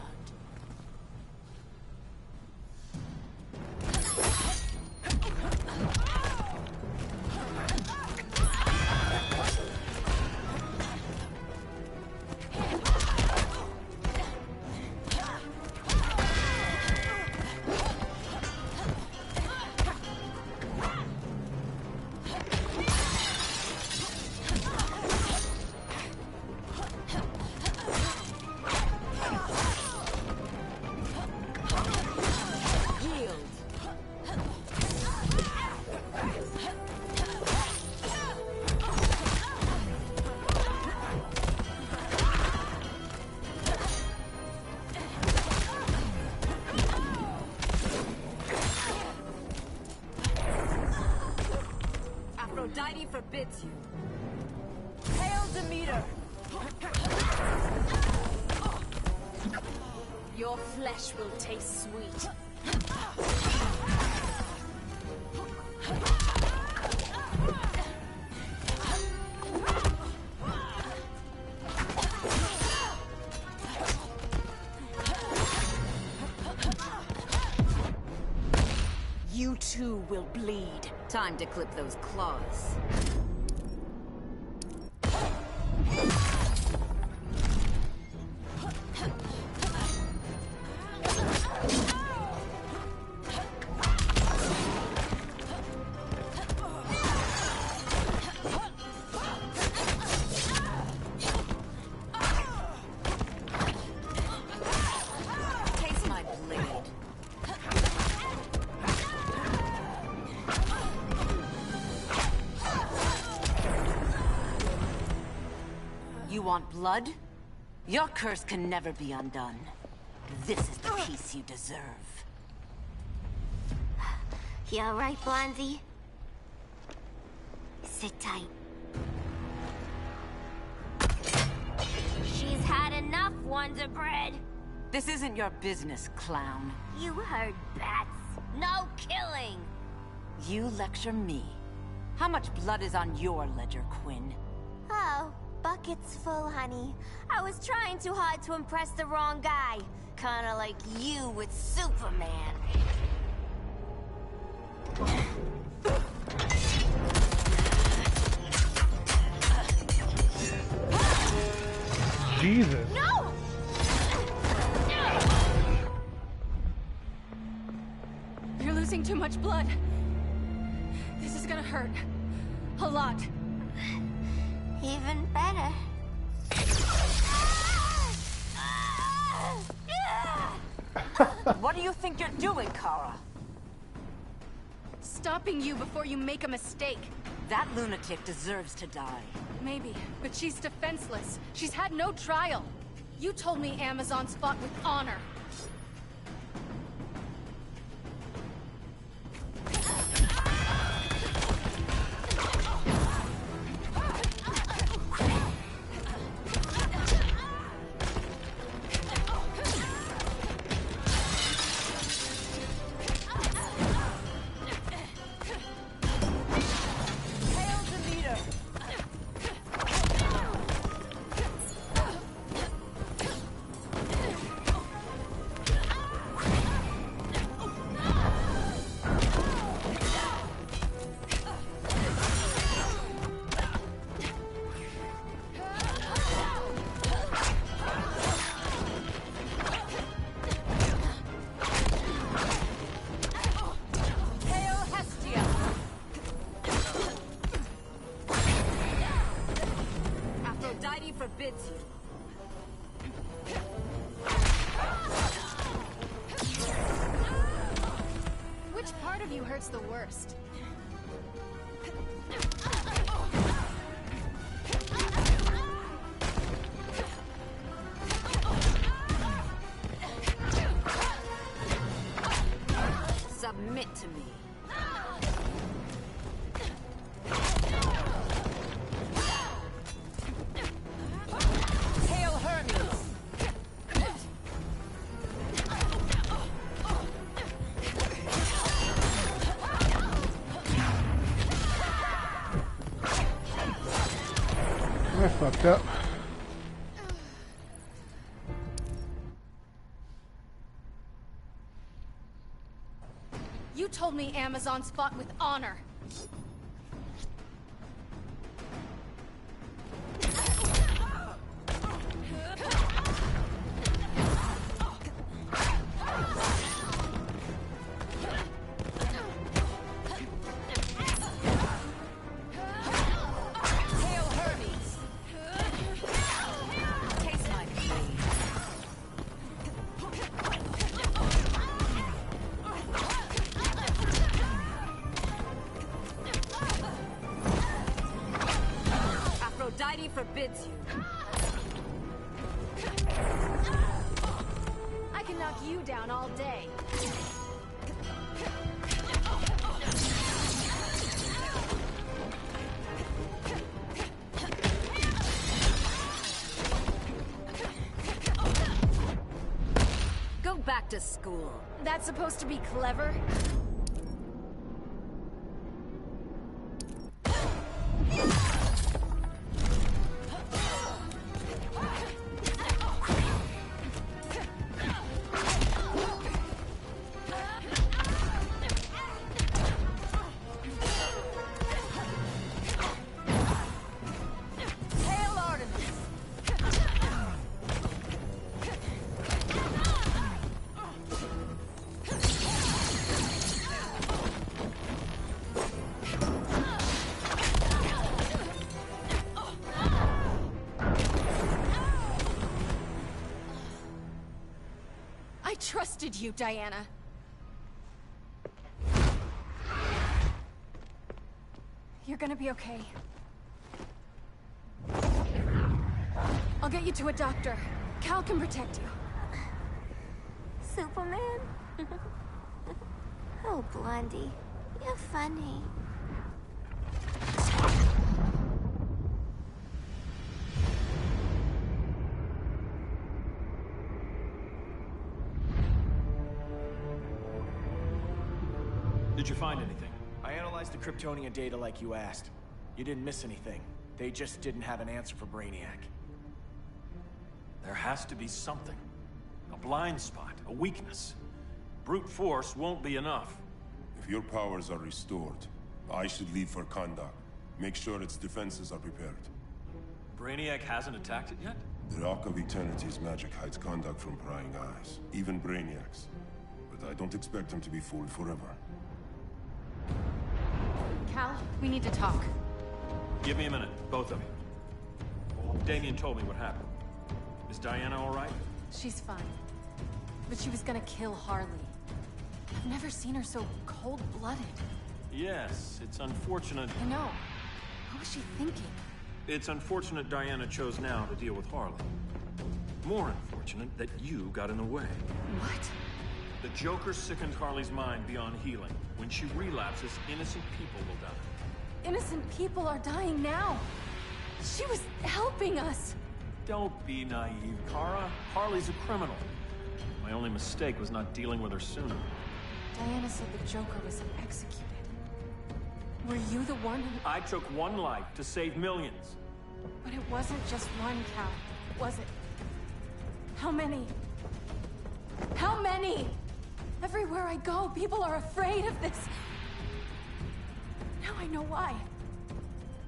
Aphrodite forbids you. Hail Demeter! Your flesh will taste sweet. You too will bleed. Time to clip those claws. Taste my blade. You want blood? Your curse can never be undone. This is the peace you deserve. You alright, Blondie? Sit tight. She's had enough, Wonder Bread. This isn't your business, clown. You heard bats. No killing. You lecture me. How much blood is on your ledger, Quinn? Oh, buckets full, honey. I was trying too hard to impress the wrong guy. Kinda like you with Superman. Jesus. No! You're losing too much blood. This is gonna hurt. A lot. Even better. What do you think you're doing, Kara? Stopping you before you make a mistake. That lunatic deserves to die. Maybe, but she's defenseless. She's had no trial. You told me Amazons fought with honor. Forbids you. Which part of you hurts the worst? Submit to me. I fucked up. You told me Amazons fought with honor. Forbids you. I can knock you down all day. Go back to school. That's supposed to be clever? I trusted you, Diana. You're gonna be okay. I'll get you to a doctor. Cal can protect you. Superman? Oh, Blondie, you're funny. Did you find anything? I analyzed the Kryptonian data like you asked. You didn't miss anything. They just didn't have an answer for Brainiac. There has to be something. A blind spot, a weakness. Brute force won't be enough. If your powers are restored, I should leave for Kahndaq. Make sure its defenses are prepared. Brainiac hasn't attacked it yet? The Rock of Eternity's magic hides Kahndaq from prying eyes, even Brainiac's. But I don't expect him to be fooled forever. Cal, we need to talk. Give me a minute, both of you. Damien told me what happened. Is Diana all right? She's fine. But she was gonna kill Harley. I've never seen her so cold-blooded. Yes, it's unfortunate. I know. What was she thinking? It's unfortunate Diana chose now to deal with Harley. More unfortunate that you got in the way. What? The Joker sickened Harley's mind beyond healing. When she relapses, innocent people will die. Innocent people are dying now. She was helping us. Don't be naive, Kara. Harley's a criminal. My only mistake was not dealing with her sooner. Diana said the Joker was executed. Were you the one who... I took one life to save millions. But it wasn't just one, Cal, was it? How many? How many? Everywhere I go, people are afraid of this. Now I know why.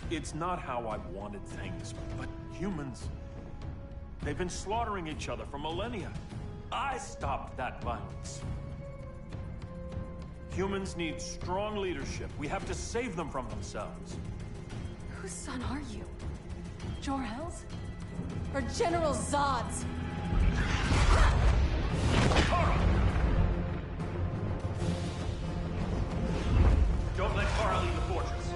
It's not how I wanted things, but humans. They've been slaughtering each other for millennia. I stopped that violence. Humans need strong leadership. We have to save them from themselves. Whose son are you? Jor-El's? Or General Zod's? Don't let Kara leave the fortress.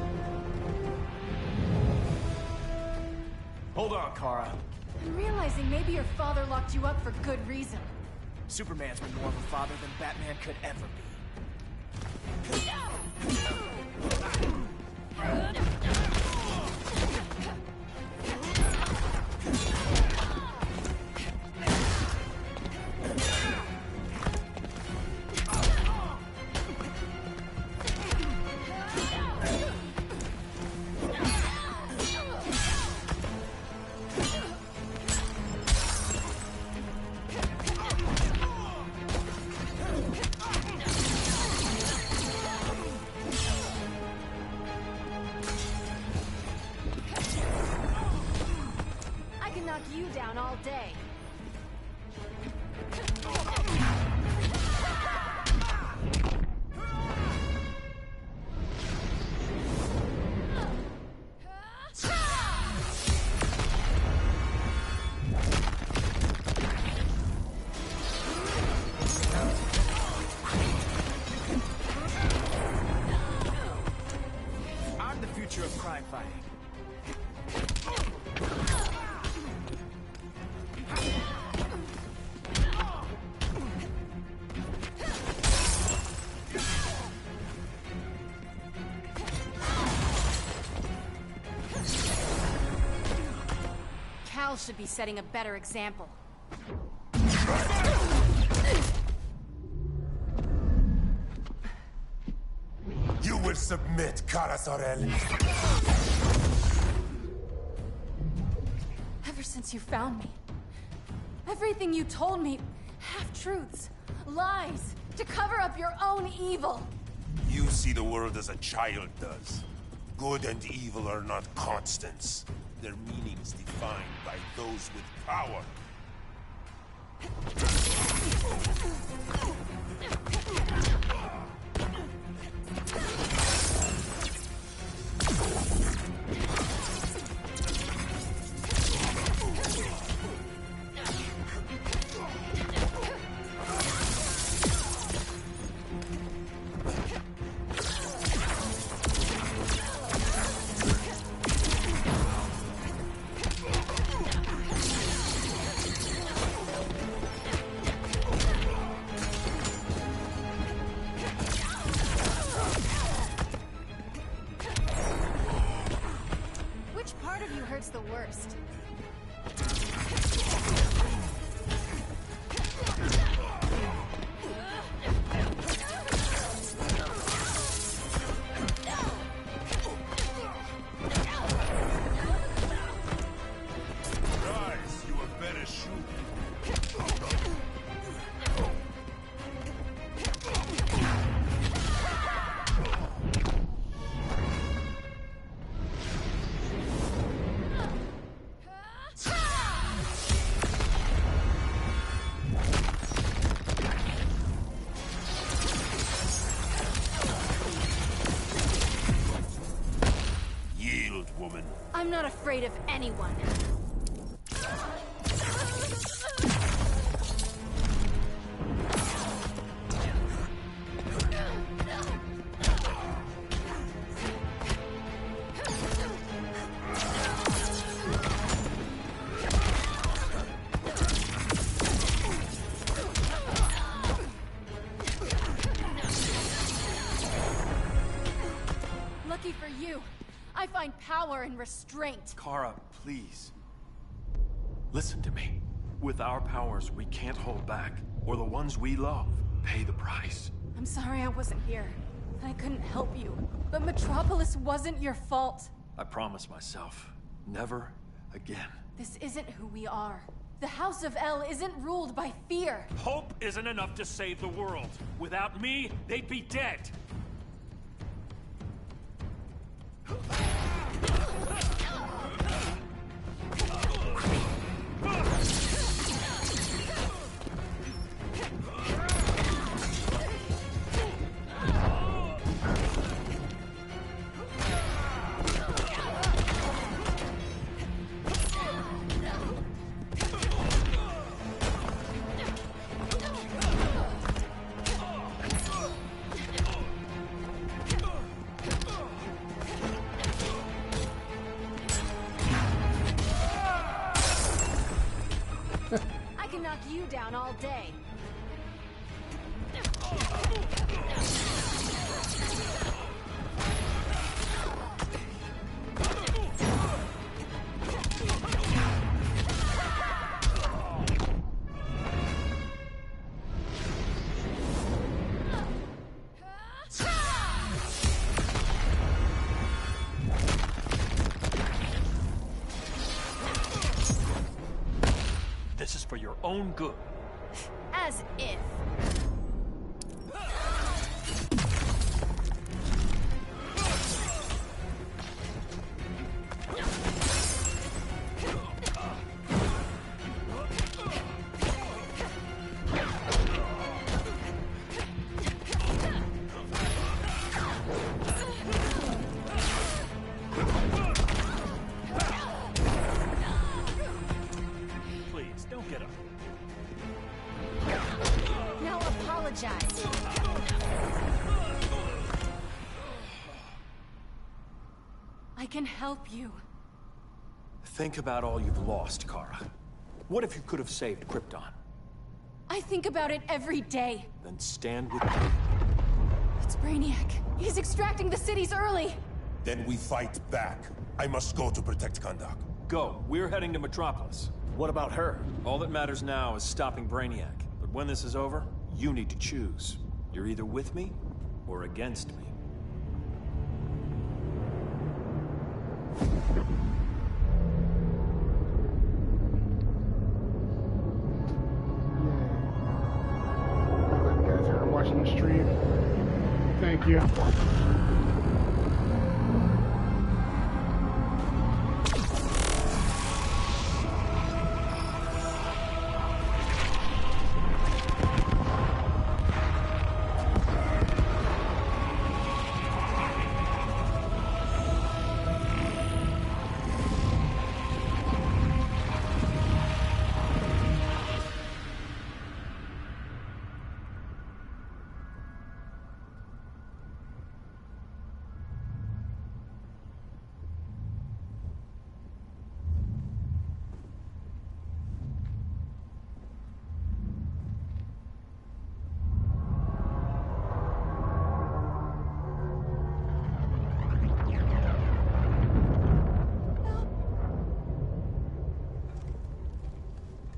Hold on, Kara. I'm realizing maybe your father locked you up for good reason. Superman's been more of a father than Batman could ever be. You down all day. I'm the future of crime fighting. Cal should be setting a better example. You will submit, Kara Zor-El. Ever since you found me, everything you told me, half-truths, lies, to cover up your own evil. You see the world as a child does. Good and evil are not constants. Their meanings defined by those with power. Which part of you hurts the worst? Rise, you are better shoot. Yield, woman. I'm not afraid of anyone. I find power in restraint. Kara, please. Listen to me. With our powers, we can't hold back, or the ones we love pay the price. I'm sorry I wasn't here. I couldn't help you. But Metropolis wasn't your fault. I promise myself, never again. This isn't who we are. The House of El isn't ruled by fear. Hope isn't enough to save the world. Without me, they'd be dead. I can knock you down all day. This is for your own good. As if. Please, don't get up. Now apologize. I can help you. Think about all you've lost, Kara. What if you could have saved Krypton? I think about it every day. Then stand with me. It's Brainiac. He's extracting the cities early. Then we fight back. I must go to protect Kahndaq. Go. We're heading to Metropolis. What about her? All that matters now is stopping Brainiac. But when this is over, you need to choose. You're either with me or against me. You guys are watching the stream. Thank you.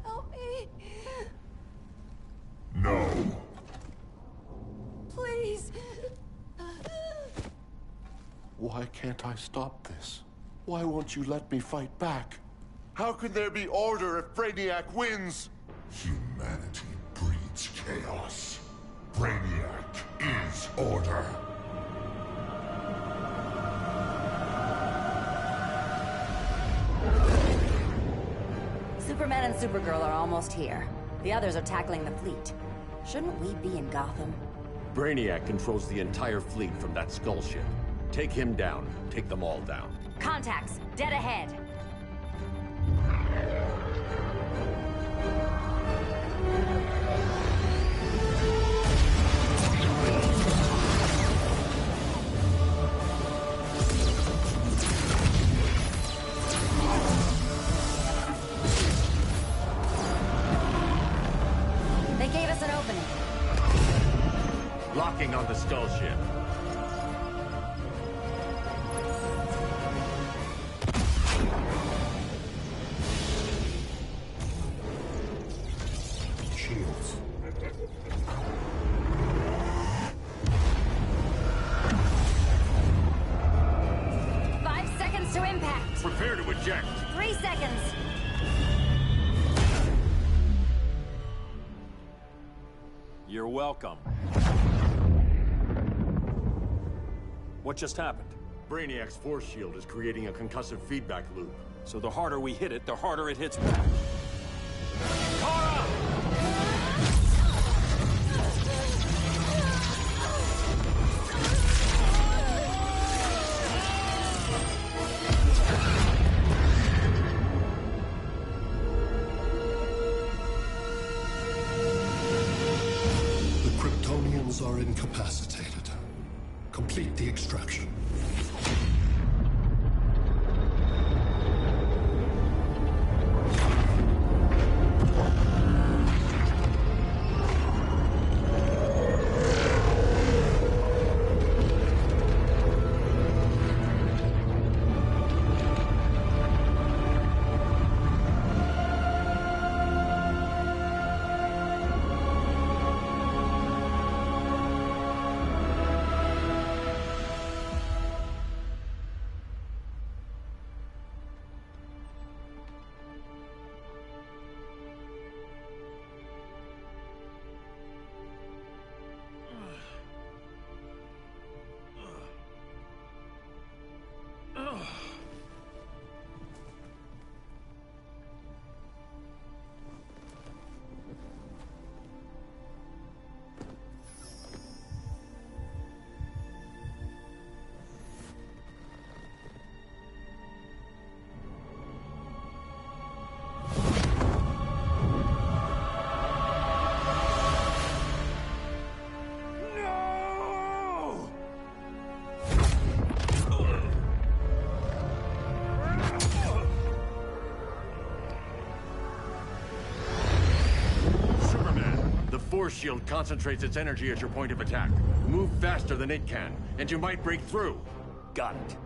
Help me. No. Please. Why can't I stop this? Why won't you let me fight back? How can there be order if Brainiac wins? Humanity breeds chaos. Brainiac is order. Superman and Supergirl are almost here. The others are tackling the fleet. Shouldn't we be in Gotham? Brainiac controls the entire fleet from that skull ship. Take him down. Take them all down. Contacts, dead ahead. They gave us an opening. Locking on the skull ship. to impact. Prepare to eject. 3 seconds. You're welcome. What just happened? Brainiac's force shield is creating a concussive feedback loop. So the harder we hit it, the harder it hits back. Kara! The Kryptonians are incapacitated. Complete the extraction. Force shield concentrates its energy at your point of attack. Move faster than it can, and you might break through. Got it.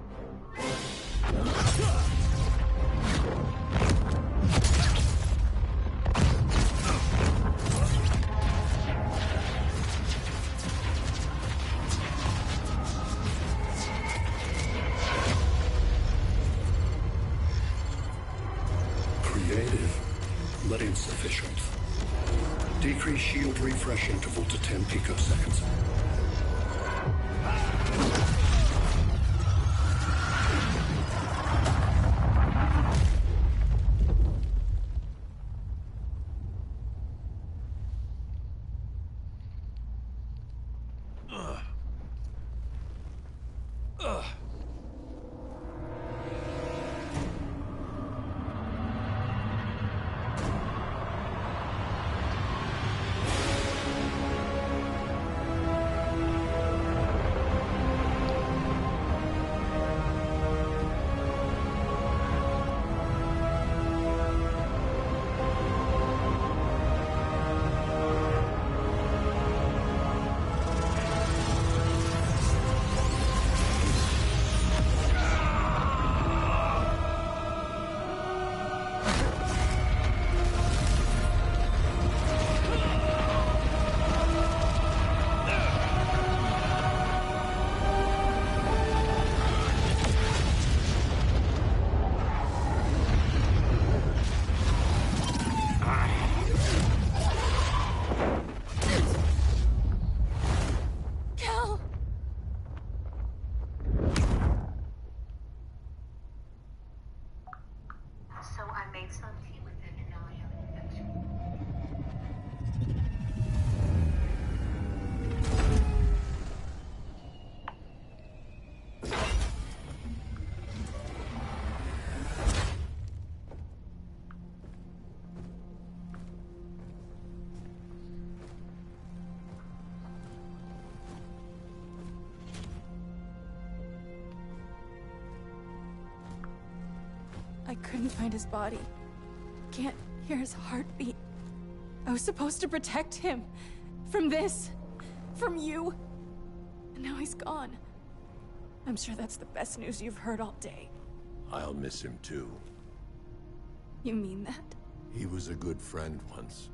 Creative, but insufficient. Decrease shield refresh interval to 10 picoseconds. I couldn't find his body. Can't hear his heartbeat. I was supposed to protect him. From this. From you. And now he's gone. I'm sure that's the best news you've heard all day. I'll miss him too. You mean that? He was a good friend once.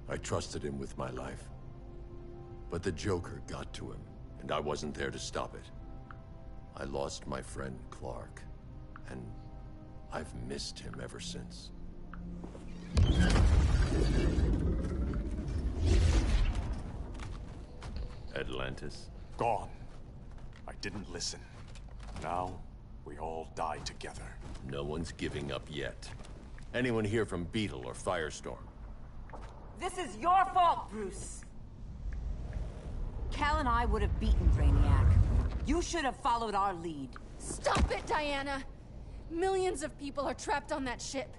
I trusted him with my life. But the Joker got to him, and I wasn't there to stop it. I lost my friend Clark, and I've missed him ever since. Atlantis? Gone. I didn't listen. Now, we all die together. No one's giving up yet. Anyone here from Beetle or Firestorm? This is your fault, Bruce. Cal and I would have beaten Brainiac. You should have followed our lead. Stop it, Diana! Millions of people are trapped on that ship.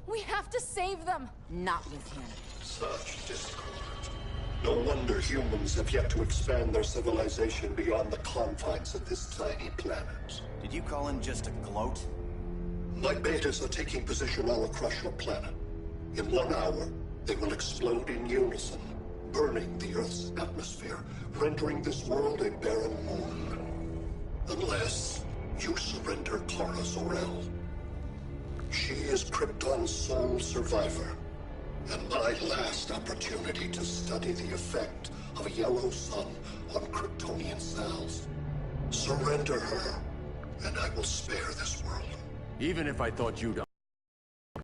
We have to save them! Not with him. Such discord. No wonder humans have yet to expand their civilization beyond the confines of this tiny planet. Did you call him just a gloat? My betas are taking position all across your planet. In 1 hour, they will explode in unison, burning the Earth's atmosphere, rendering this world a barren moon. Unless you surrender Kara Zor-El. She is Krypton's sole survivor, and my last opportunity to study the effect of a yellow sun on Kryptonian cells. Surrender her, and I will spare this world. Even if I thought you'd